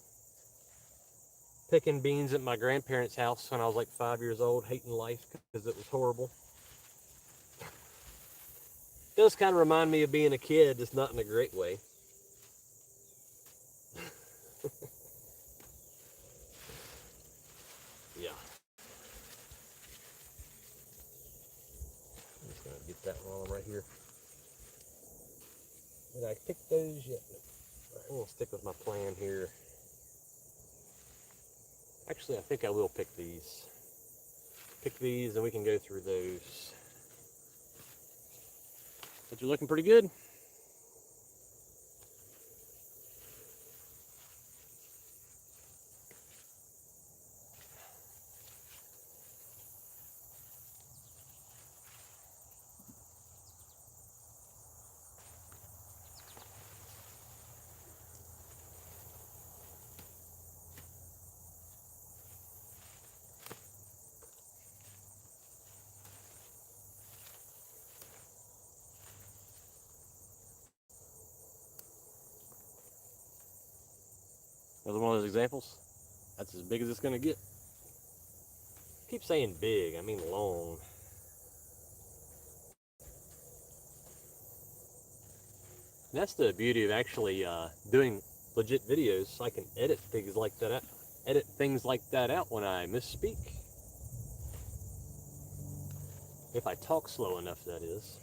picking beans at my grandparents' house when I was like 5 years old, hating life because it was horrible. It does kind of remind me of being a kid, just not in a great way. Yeah. I'm just going to get that one right here. Did I pick those yet? I'm going to stick with my plan here. Actually, I think I will pick these. Pick these and we can go through those. But you're looking pretty good. Another one of those examples. That's as big as it's gonna get. Keep saying big, I mean long. And that's the beauty of actually doing legit videos. I can edit things like that out when I misspeak. If I talk slow enough, that is.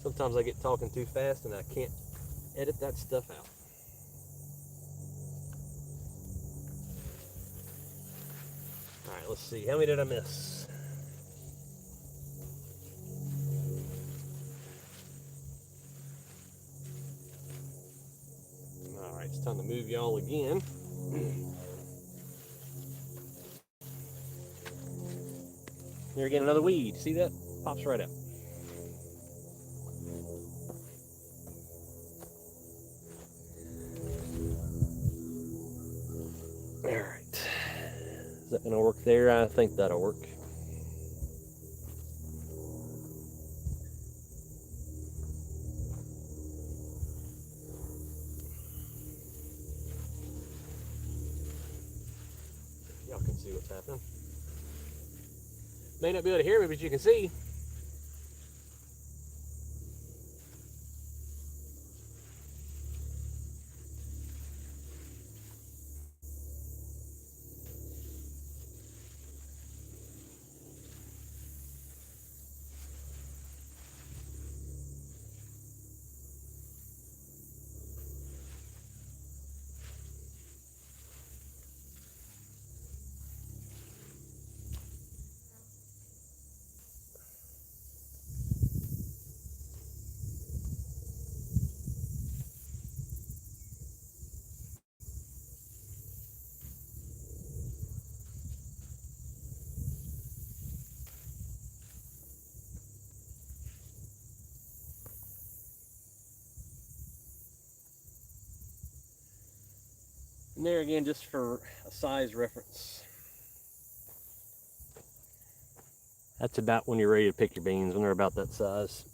Sometimes I get talking too fast and I can't edit that stuff out. Alright, let's see. How many did I miss? Alright, it's time to move y'all again. Here again, another weed. See that? Pops right out. Alright. Is that going to work there? I think that'll work. Y'all can see what's happening. May not be able to hear me, but you can see. And there again, just for a size reference. That's about when you're ready to pick your beans, when they're about that size.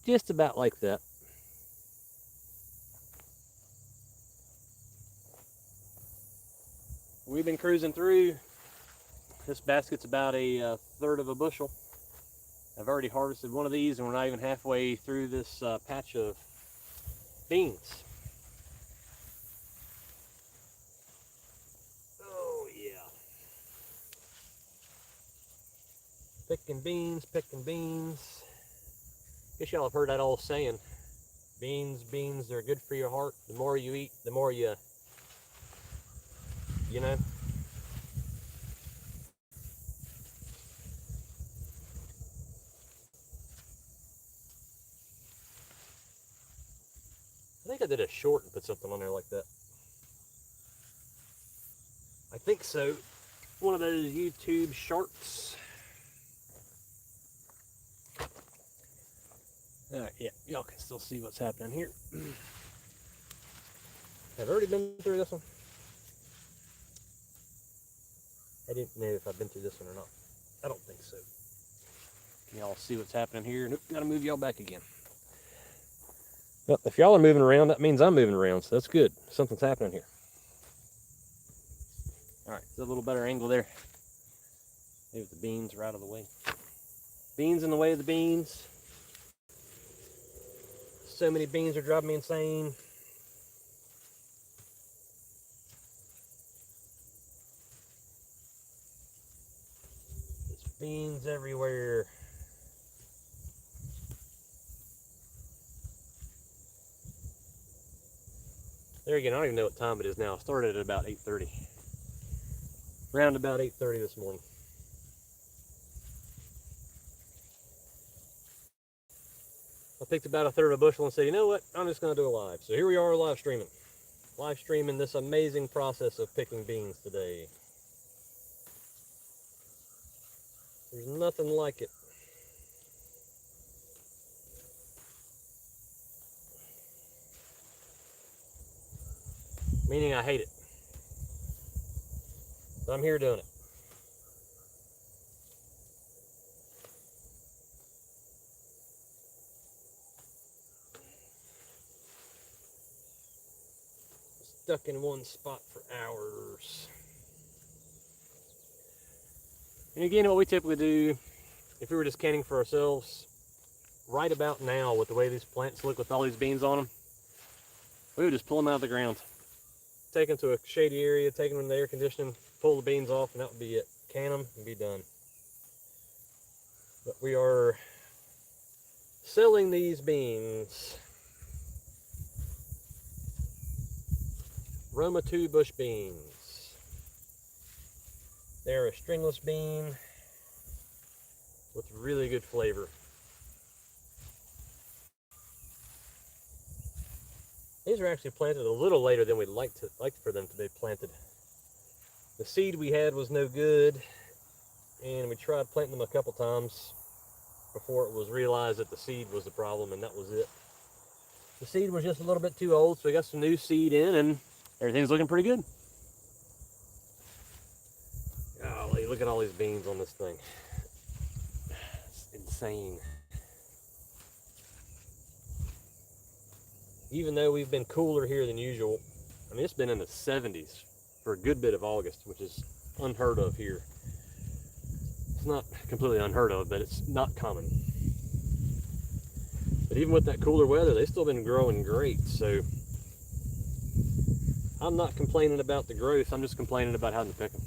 Just about like that. We've been cruising through. This basket's about a third of a bushel. I've already harvested one of these and we're not even halfway through this patch of beans. Oh yeah. Picking beans, picking beans. Guess y'all have heard that old saying. Beans, they're good for your heart. The more you eat, the more you know. I think I did a short and put something on there like that. I think so. One of those YouTube shorts. Alright, yeah, y'all can still see what's happening here. I've already been through this one. I didn't know if I've been through this one or not. I don't think so. Can y'all see what's happening here? Nope, gotta move y'all back again. Well, if y'all are moving around, that means I'm moving around, so that's good. Something's happening here. All right, it's a little better angle there. Maybe the beans are out of the way. Beans in the way of the beans. So many beans are driving me insane. There's beans everywhere. There again, I don't even know what time it is now. I started at about 8:30. Around about 8:30 this morning. I picked about a third of a bushel and said, you know what? I'm just going to do a live. So here we are live streaming. Live streaming this amazing process of picking beans today. There's nothing like it. Meaning I hate it. But I'm here doing it. stuck in one spot for hours. And again, what we typically do, if we were just canning for ourselves, right about now, with the way these plants look with all these beans on them, we would just pull them out of the ground. Take them to a shady area, take them in the air conditioning, pull the beans off, and that would be it. Can them and be done. But we are selling these beans. Roma 2 bush beans. They're a stringless bean with really good flavor. These are actually planted a little later than we'd like for them to be planted. The seed we had was no good, and we tried planting them a couple times before it was realized that the seed was the problem, and that was it. The seed was just a little bit too old, so we got some new seed in, and everything's looking pretty good. Golly, look at all these beans on this thing. It's insane. Even though we've been cooler here than usual, I mean, it's been in the 70s for a good bit of August, which is unheard of here. It's not completely unheard of, but it's not common. But even with that cooler weather, they've still been growing great, so I'm not complaining about the growth, I'm just complaining about having to pick them.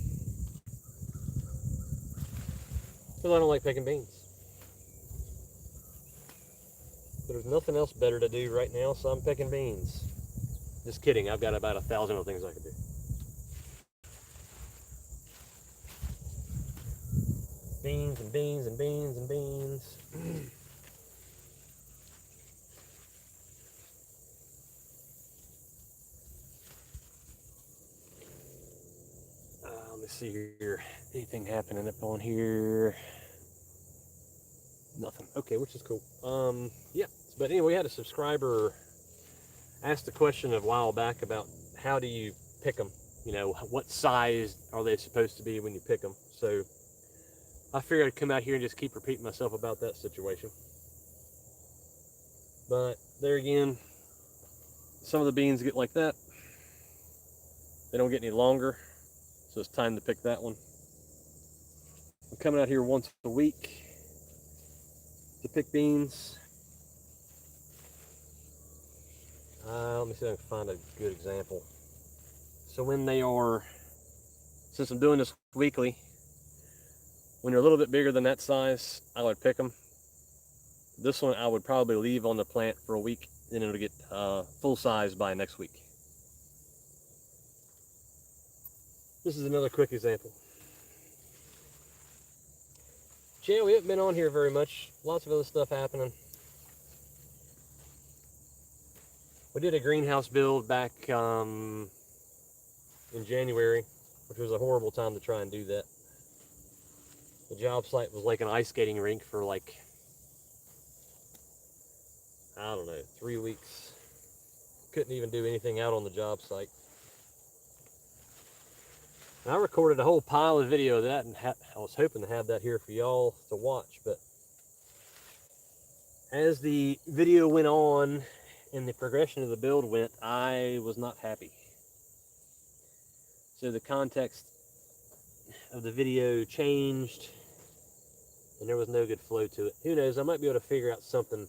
Because I don't like picking beans. There's nothing else better to do right now, so I'm picking beans. Just kidding, I've got about 1,000 other things I could do. Beans and beans and beans and beans. Let me see here. Anything happening up on here? Nothing. Okay, which is cool. Yeah. But anyway, we had a subscriber ask the question a while back about how do you pick them? You know, what size are they supposed to be when you pick them? So I figured I'd come out here and just keep repeating myself about that situation. But there again, some of the beans get like that. They don't get any longer, so it's time to pick that one. I'm coming out here once a week to pick beans. Let me see if I can find a good example. So when they are, since I'm doing this weekly, when they're a little bit bigger than that size, I would pick them. This one I would probably leave on the plant for a week, and it'll get full size by next week. This is another quick example. Yeah, we haven't been on here very much. Lots of other stuff happening. We did a greenhouse build back in January, which was a horrible time to try and do that. The job site was like an ice skating rink for like, I don't know, 3 weeks. Couldn't even do anything out on the job site. And I recorded a whole pile of video of that, and I was hoping to have that here for y'all to watch, but as the video went on and the progression of the build went, I was not happy. So the context of the video changed, and there was no good flow to it. Who knows, I might be able to figure out something,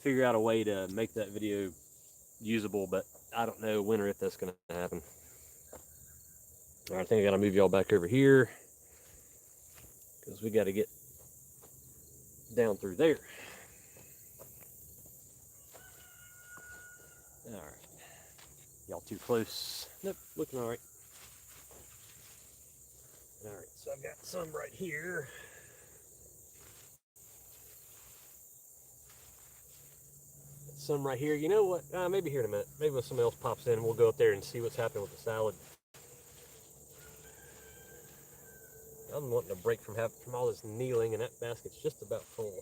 figure out a way to make that video usable, but I don't know when or if that's going to happen. All right, I think I got to move y'all back over here because we got to get down through there. All right, y'all too close. Nope, looking all right. All right, so I've got some right here. Some right here. You know what? Maybe here in a minute. Maybe when somebody else pops in, we'll go up there and see what's happening with the salad. I'm wanting a break from all this kneeling, and that basket's just about full.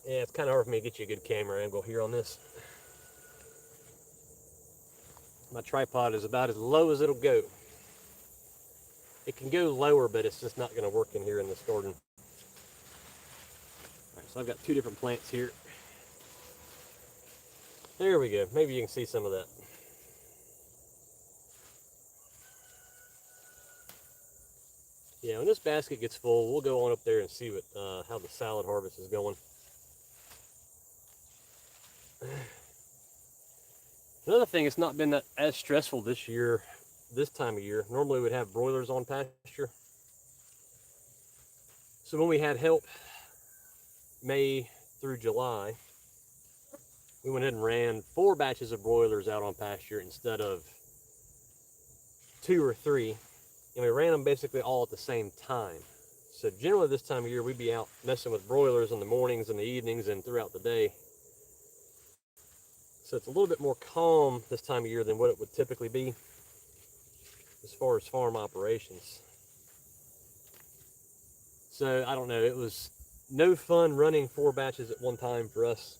Yeah, it's kind of hard for me to get you a good camera angle here on this. My tripod is about as low as it'll go. It can go lower, but it's just not going to work in here in this garden. So I've got two different plants here. There we go. Maybe you can see some of that. Yeah, when this basket gets full, we'll go on up there and see what how the salad harvest is going. Another thing, it's not been that as stressful this year, this time of year. Normally we'd have broilers on pasture. So when we had help May through July, we went ahead and ran 4 batches of broilers out on pasture instead of 2 or 3. And we ran them basically all at the same time. So generally this time of year, we'd be out messing with broilers in the mornings and the evenings and throughout the day. So it's a little bit more calm this time of year than what it would typically be as far as farm operations. So I don't know, it was no fun running 4 batches at one time for us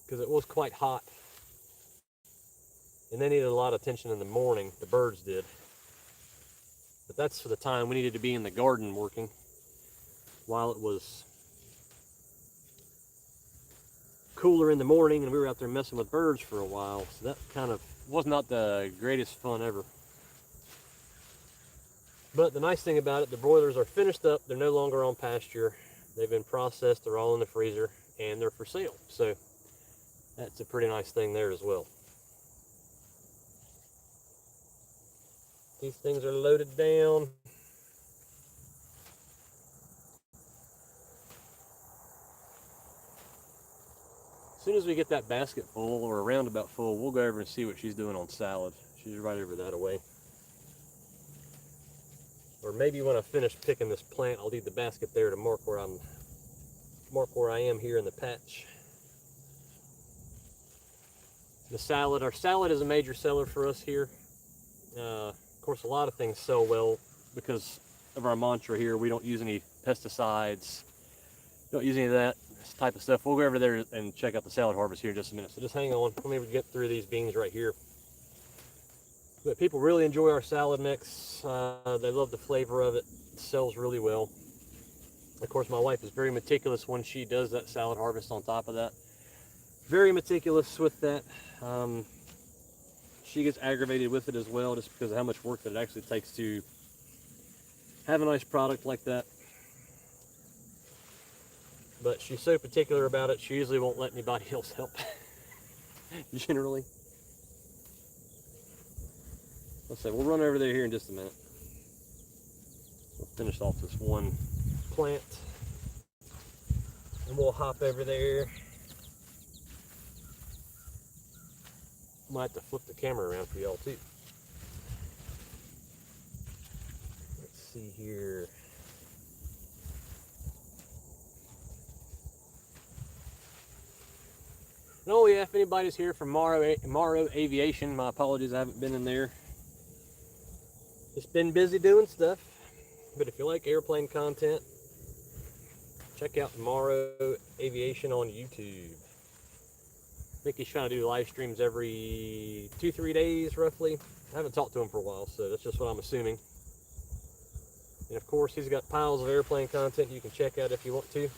because it was quite hot. And they needed a lot of attention in the morning, the birds did. But that's for the time we needed to be in the garden working while it was cooler in the morning and we were out there messing with birds for a while. So that kind of was not the greatest fun ever. But the nice thing about it, the broilers are finished up. They're no longer on pasture. They've been processed. They're all in the freezer and they're for sale. So that's a pretty nice thing there as well. These things are loaded down. As soon as we get that basket full or a roundabout full, we'll go over and see what she's doing on salad. She's right over that away. Or maybe when I finish picking this plant, I'll leave the basket there to mark where I am here in the patch. The salad, our salad is a major seller for us here. Of course, a lot of things sell well because of our mantra here. We don't use any pesticides, don't use any of that type of stuff. We'll go over there and check out the salad harvest here in just a minute. So just hang on. Let me get through these beans right here. But people really enjoy our salad mix. They love the flavor of it. It sells really well. Of course, my wife is very meticulous when she does that salad harvest on top of that. Very meticulous with that. She gets aggravated with it as well just because of how much work that it actually takes to have a nice product like that. But she's so particular about it, she usually won't let anybody else help, generally. Let's say we'll run over there here in just a minute. We'll finish off this one plant. And we'll hop over there. Might have to flip the camera around for y'all too. Let's see here. And oh yeah, if anybody's here from Morrow Aviation, my apologies, I haven't been in there. Just been busy doing stuff. But if you like airplane content, check out Morrow Aviation on YouTube. I think he's trying to do live streams every 2-3 days, roughly. I haven't talked to him for a while, so that's just what I'm assuming. And of course, he's got piles of airplane content you can check out if you want to.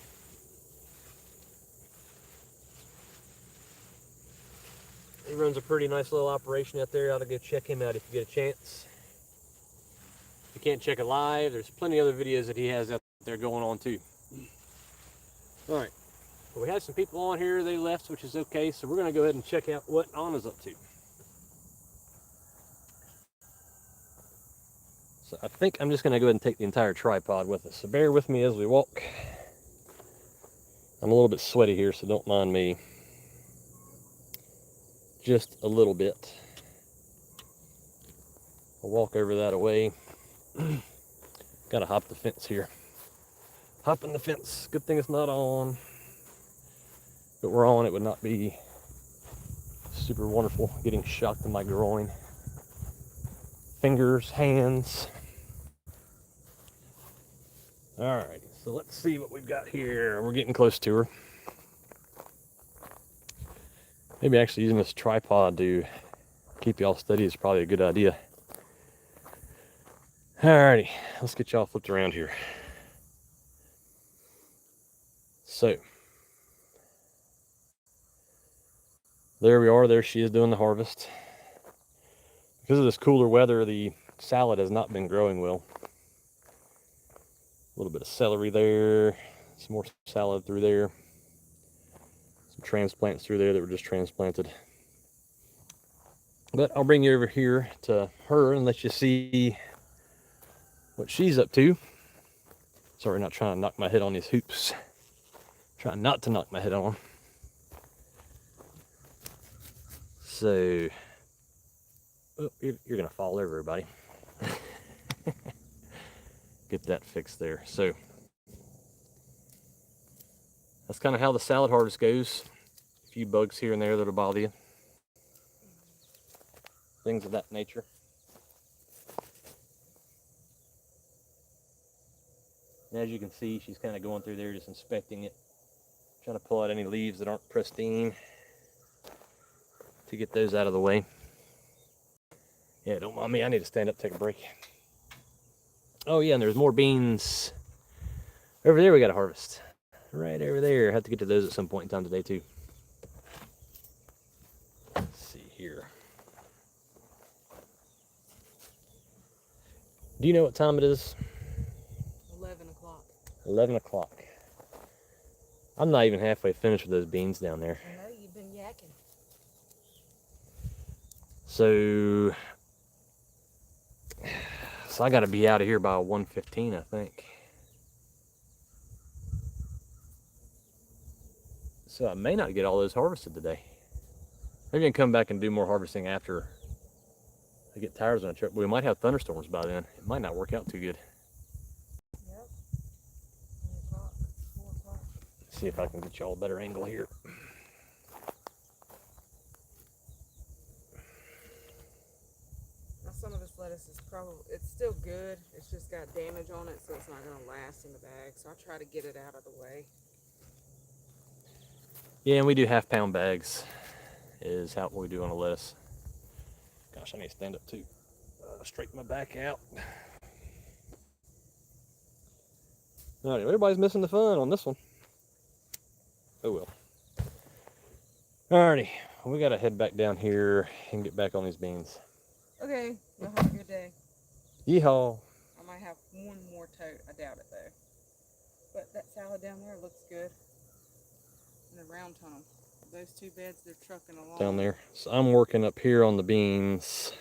He runs a pretty nice little operation out there. You ought to go check him out if you get a chance. If you can't check it live, there's plenty of other videos that he has out there going on too. All right. Well, we had some people on here, they left, which is okay, so we're going to go ahead and check out what Anna's up to. So I think I'm just going to go ahead and take the entire tripod with us, so bear with me as we walk. I'm a little bit sweaty here, so don't mind me. Just a little bit. I'll walk over that away. Gotta hop the fence here. Hopping the fence, good thing it's not on. If it were on, it would not be super wonderful. Getting shocked in my groin. Fingers, hands. Alright, so let's see what we've got here. We're getting close to her. Maybe actually using this tripod to keep y'all steady is probably a good idea. Alrighty, let's get y'all flipped around here. So there we are. There she is doing the harvest. Because of this cooler weather, the salad has not been growing well. A little bit of celery there, some more salad through there, some transplants through there that were just transplanted. But I'll bring you over here to her and let you see what she's up to. Sorry, not trying to knock my head on these hoops. Trying not to knock my head on them. So, oh, you're gonna fall over, everybody. Get that fixed there. So that's kind of how the salad harvest goes. A few bugs here and there that'll bother you. Things of that nature. And as you can see, she's kind of going through there just inspecting it, trying to pull out any leaves that aren't pristine to get those out of the way. Yeah, don't mind me, I need to stand up, take a break. Oh yeah, and there's more beans over there we got to harvest. Right over there. I have to get to those at some point in time today too. Let's see here. Do you know what time it is? 11 o'clock. 11 o'clock. I'm not even halfway finished with those beans down there. I know, you've been yakking. So I got to be out of here by 1:15, I think. So I may not get all those harvested today. Maybe I can come back and do more harvesting after I get tires on the truck. We might have thunderstorms by then. It might not work out too good. Yep. 3 o'clock, 4 o'clock. See if I can get y'all a better angle here. Now some of this lettuce is it's still good. It's just got damage on it, so it's not going to last in the bag. So I try to get it out of the way. Yeah, and we do half-pound bags is how we do on a lettuce. Gosh, I need to stand up too. Straighten my back out. Alright, everybody's missing the fun on this one. Oh well. Alrighty, we gotta head back down here and get back on these beans. Okay, you'll have a good day. Yeehaw. I might have one more tote. I doubt it though. But that salad down there looks good. In the round tunnel. Those two beds, they're trucking along. Down there. So I'm working up here on the beans.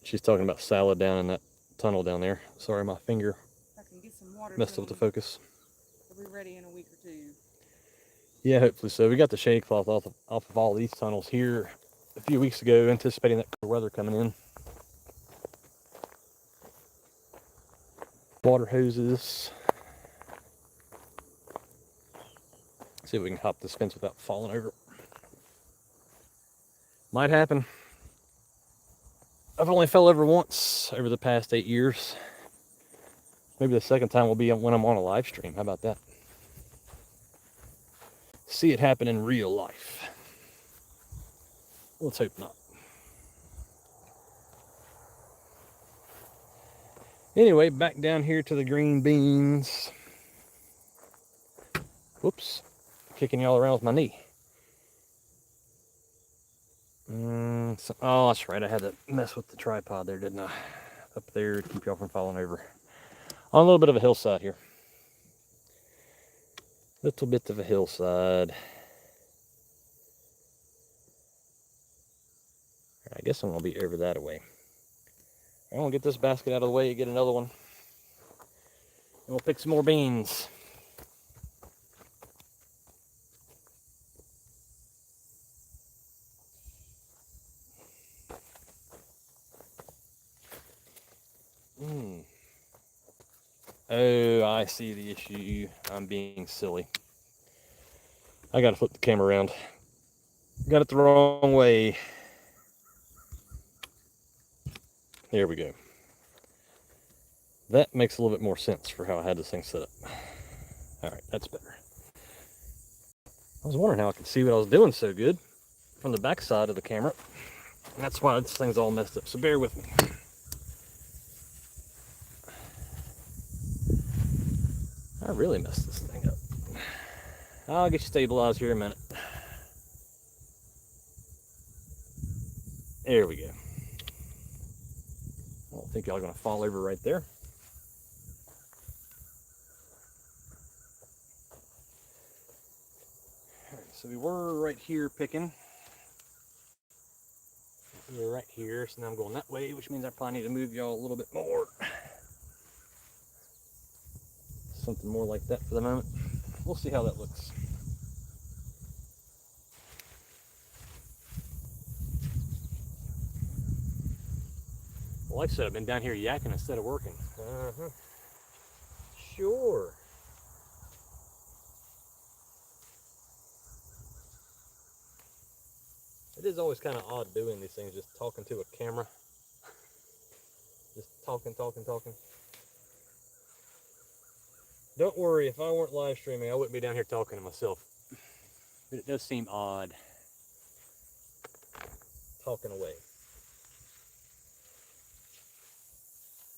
She's talking about salad down in that tunnel down there. Sorry, my finger I can get some water messed up the focus. They'll be ready in a week or two. Yeah, hopefully so. We got the shade cloth off of all these tunnels here a few weeks ago, anticipating that cool weather coming in. Water hoses. See if we can hop this fence without falling over. Might happen. I've only fell over once over the past 8 years. Maybe the second time will be when I'm on a live stream. How about that? See it happen in real life. Let's hope not. Anyway, back down here to the green beans. Whoops. Kicking y'all around with my knee. Oh, that's right. I had to mess with the tripod there, didn't I? Up there to keep y'all from falling over. On a little bit of a hillside here. Little bit of a hillside. I guess I'm going to be over that way. I'm going to get this basket out of the way, get another one. And we'll pick some more beans. Oh, I see the issue. I'm being silly. I gotta flip the camera around. Got it the wrong way. There we go. That makes a little bit more sense for how I had this thing set up. Alright, that's better. I was wondering how I could see what I was doing so good from the back side of the camera. And that's why this thing's all messed up, so bear with me. I really messed this thing up. I'll get you stabilized here in a minute. There we go. I don't think y'all are going to fall over right there. All right, so we were right here picking. We were right here, so now I'm going that way, which means I probably need to move y'all a little bit more. Something more like that for the moment. We'll see how that looks. Well, like I said, I've been down here yakking instead of working. Sure. It is always kind of odd doing these things, just talking to a camera. Just talking. Don't worry, if I weren't live streaming, I wouldn't be down here talking to myself. But it does seem odd talking away.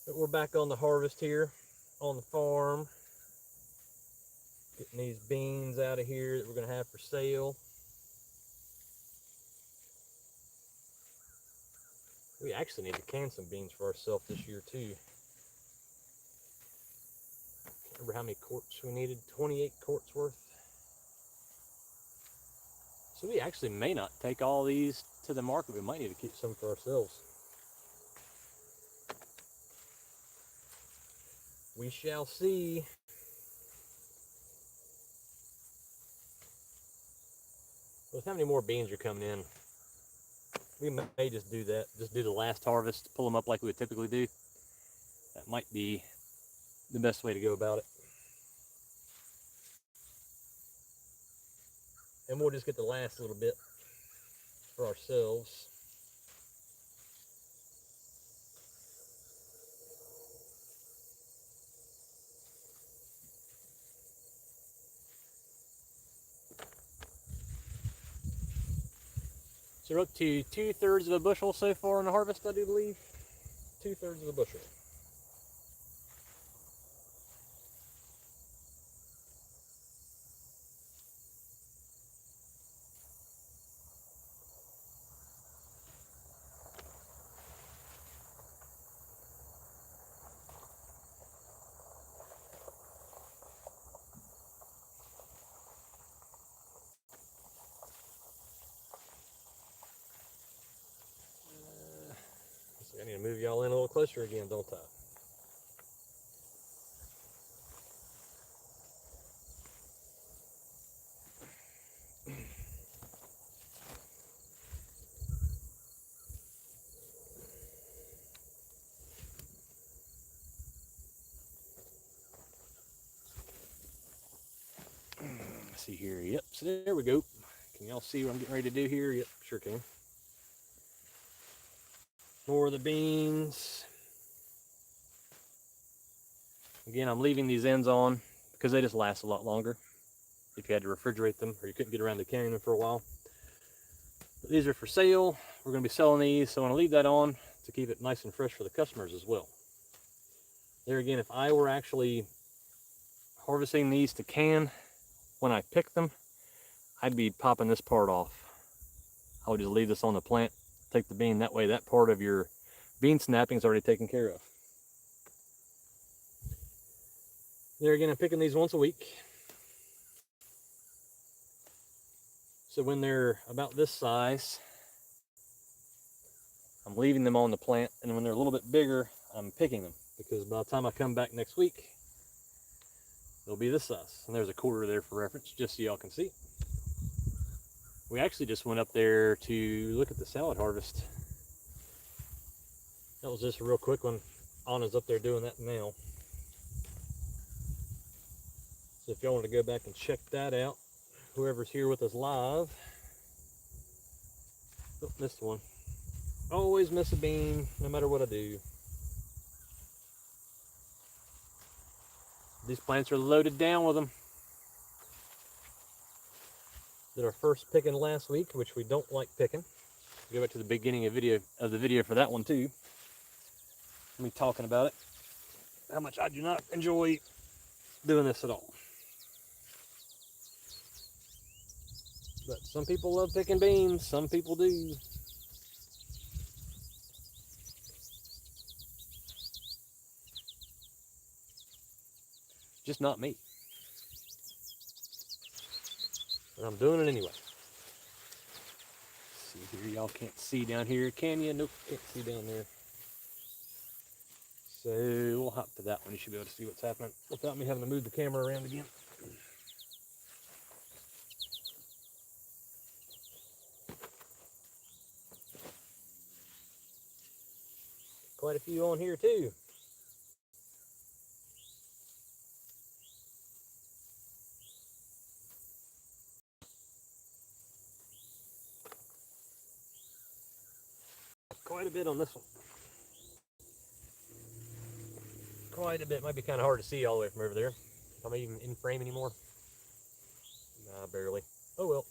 But we're back on the harvest here on the farm. Getting these beans out of here that we're going to have for sale. We actually need to can some beans for ourselves this year too. Can't remember how many quarts we needed, 28 quarts worth. So we actually may not take all these to the market. We might need to keep some for ourselves. We shall see. With how many more beans are coming in, we may just do that. Just do the last harvest, pull them up like we would typically do. That might be the best way to go about it. And we'll just get the last little bit for ourselves. So we're up to 2/3 of a bushel so far in the harvest, I do believe. 2/3 of a bushel. I need to move y'all in a little closer again, don't I? Let's see here. Yep, so there we go. Can y'all see what I'm getting ready to do here? Yep, sure can. More of the beans. Again, I'm leaving these ends on because they just last a lot longer if you had to refrigerate them or you couldn't get around to canning them for a while. But these are for sale. We're going to be selling these, so I want to leave that on to keep it nice and fresh for the customers as well. There again, if I were actually harvesting these to can when I pick them, I'd be popping this part off. I would just leave this on the plant, take the bean, that way that part of your bean snapping is already taken care of. There again, I'm picking these once a week. So when they're about this size, I'm leaving them on the plant, and when they're a little bit bigger, I'm picking them, because by the time I come back next week, they'll be this size. And there's a quarter there for reference, just so y'all can see. We actually just went up there to look at the salad harvest. That was just a real quick one. Anna's up there doing that now. So if y'all want to go back and check that out, whoever's here with us live. Oh, missed one. Always miss a bean, no matter what I do. These plants are loaded down with them. Did our first picking last week, which we don't like picking. Go back to the beginning of the video for that one too. Me talking about it. How much I do not enjoy doing this at all. But some people love picking beans, some people do. Just not me. But I'm doing it anyway. Let's see here, y'all can't see down here, can you? Nope, can't see down there. So we'll hop to that one. You should be able to see what's happening without me having to move the camera around again. Quite a few on here too. Quite a bit on this one. Quite a bit. Might be kind of hard to see all the way from over there. Am I even in frame anymore? Nah, barely. Oh well.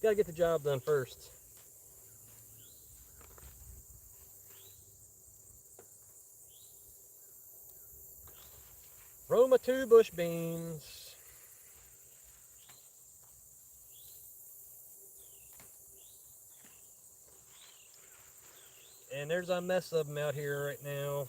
Gotta get the job done first. Roma 2 bush beans. And there's a mess of them out here right now.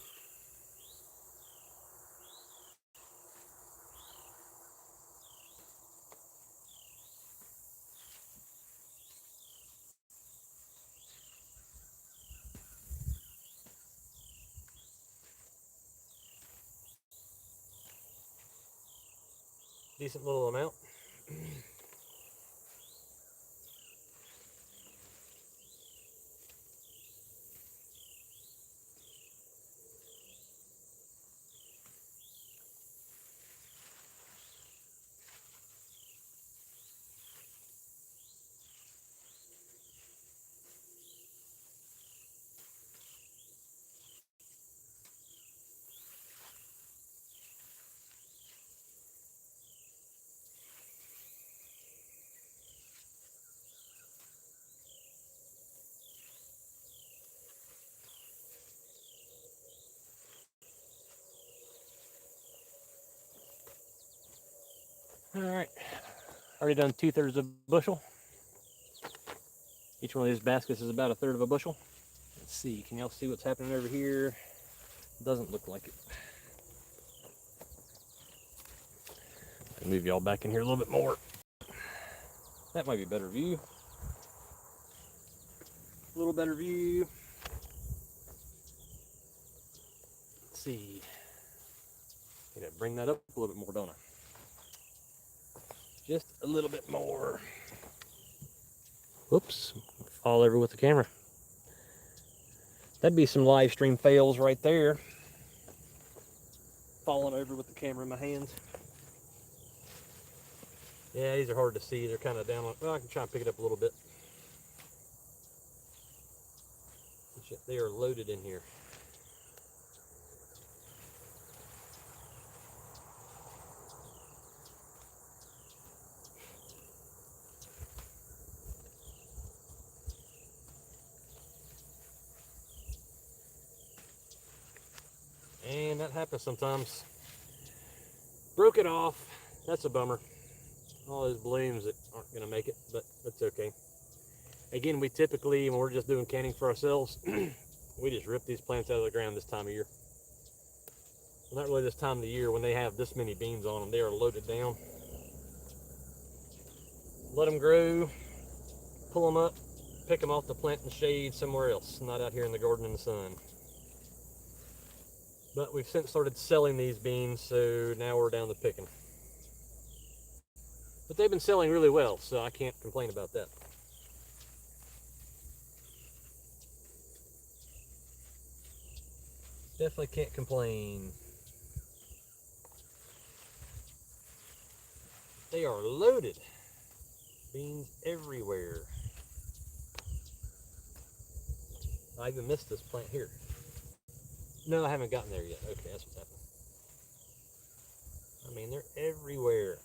Decent little amount. All right, already done 2/3 of a bushel. Each one of these baskets is about 1/3 of a bushel. Let's see, can y'all see what's happening over here? Doesn't look like it. I'll move y'all back in here a little bit more. That might be a better view. A little better view. Let's see. Gotta bring that up a little bit more, don't I? Just a little bit more. Whoops, fall over with the camera. That'd be some live stream fails right there. Falling over with the camera in my hands. Yeah, these are hard to see. They're kind of down on, well, I can try and pick it up a little bit. They are loaded in here. And that happens sometimes. Broke it off. That's a bummer. All those blooms that aren't going to make it, but that's okay. Again, we typically, when we're just doing canning for ourselves, we just rip these plants out of the ground this time of year. Well, not really this time of the year. When they have this many beans on them, they are loaded down. Let them grow, pull them up, pick them off the plant in the shade somewhere else, not out here in the garden in the sun. But we've since started selling these beans, so now we're down to picking. But they've been selling really well, so I can't complain about that. Definitely can't complain. They are loaded. Beans everywhere. I even missed this plant here. No, I haven't gotten there yet. Okay, that's what's happening. I mean, they're everywhere.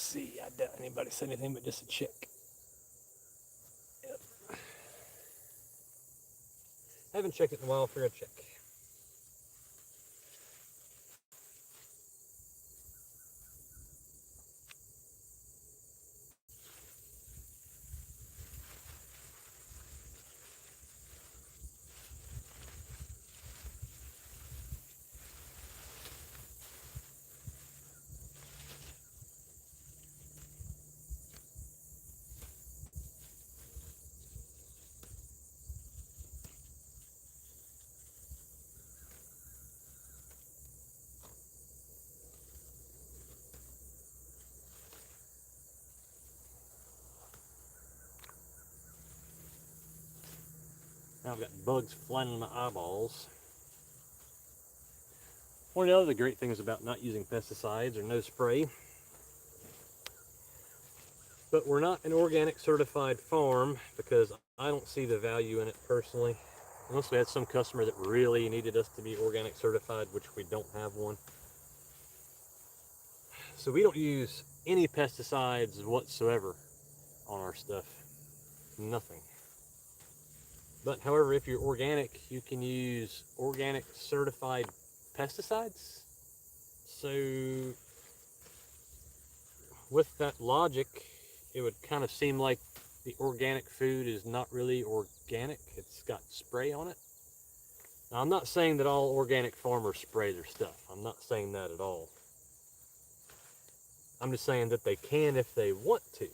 see, I doubt anybody said anything but just a chick. Yep. Haven't checked it in a while for a check. Now I've got bugs flying in my eyeballs. One of the other great things about not using pesticides or no spray, but we're not an organic certified farm because I don't see the value in it personally. Unless we had some customer that really needed us to be organic certified, which we don't have one. So we don't use any pesticides whatsoever on our stuff. Nothing. But however, if you're organic, you can use organic certified pesticides. So with that logic, it would kind of seem like the organic food is not really organic. It's got spray on it. Now, I'm not saying that all organic farmers spray their stuff. I'm not saying that at all. I'm just saying that they can if they want to.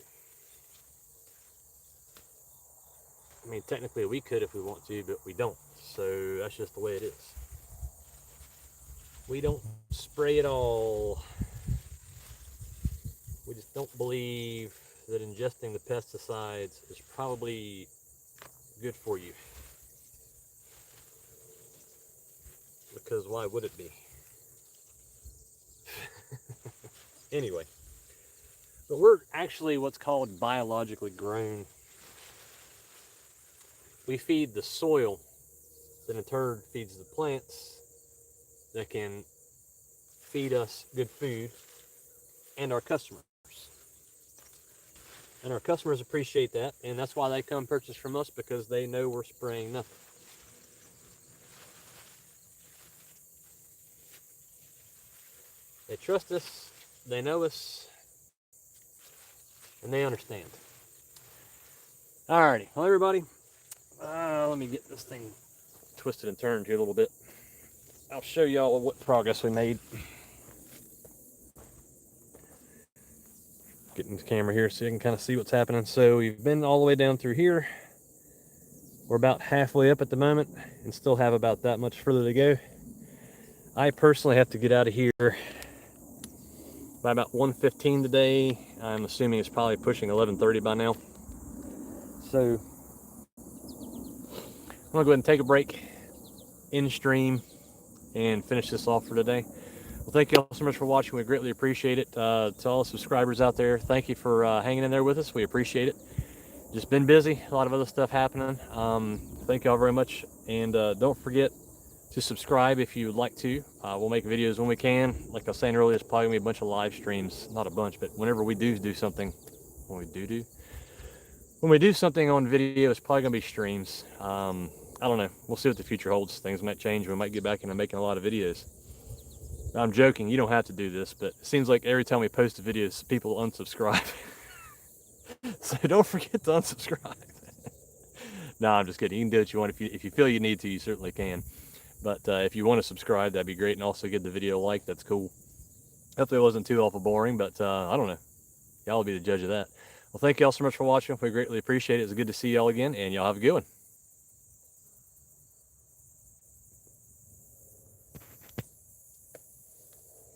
I mean, technically we could if we want to, but we don't. So that's just the way it is. We don't spray at all. We just don't believe that ingesting the pesticides is probably good for you. Because why would it be? Anyway, but we're actually what's called biologically grown. We feed the soil that in turn feeds the plants that can feed us good food and our customers. And our customers appreciate that, and that's why they come purchase from us, because they know we're spraying nothing. They trust us, they know us, and they understand. Alrighty, well everybody, let me get this thing twisted and turned here a little bit. I'll show y'all what progress we made. Getting the camera here so you can kind of see what's happening. So we've been all the way down through here. We're about halfway up at the moment and still have about that much further to go. I personally have to get out of here by about 1:15 today. I'm assuming it's probably pushing 11:30 by now. So I'm gonna go ahead and take a break in stream and finish this off for today. Well, thank you all so much for watching. We greatly appreciate it. To all the subscribers out there, thank you for hanging in there with us. We appreciate it. Just been busy, a lot of other stuff happening. Thank you all very much, and don't forget to subscribe if you would like to. We'll make videos when we can. Like I was saying earlier, it's probably gonna be a bunch of live streams. Not a bunch, but whenever we do something, when we do something on video, it's probably gonna be streams. I don't know. We'll see what the future holds. Things might change. We might get back into making a lot of videos. I'm joking. You don't have to do this, but it seems like every time we post a video, people unsubscribe. So don't forget to unsubscribe. No, I'm just kidding. You can do what you want. If you feel you need to, you certainly can. But if you want to subscribe, that'd be great. And also give the video a like. That's cool. Hopefully it wasn't too awful boring, but I don't know. Y'all will be the judge of that. Well, thank you all so much for watching. We greatly appreciate it. It's good to see y'all again, and y'all have a good one.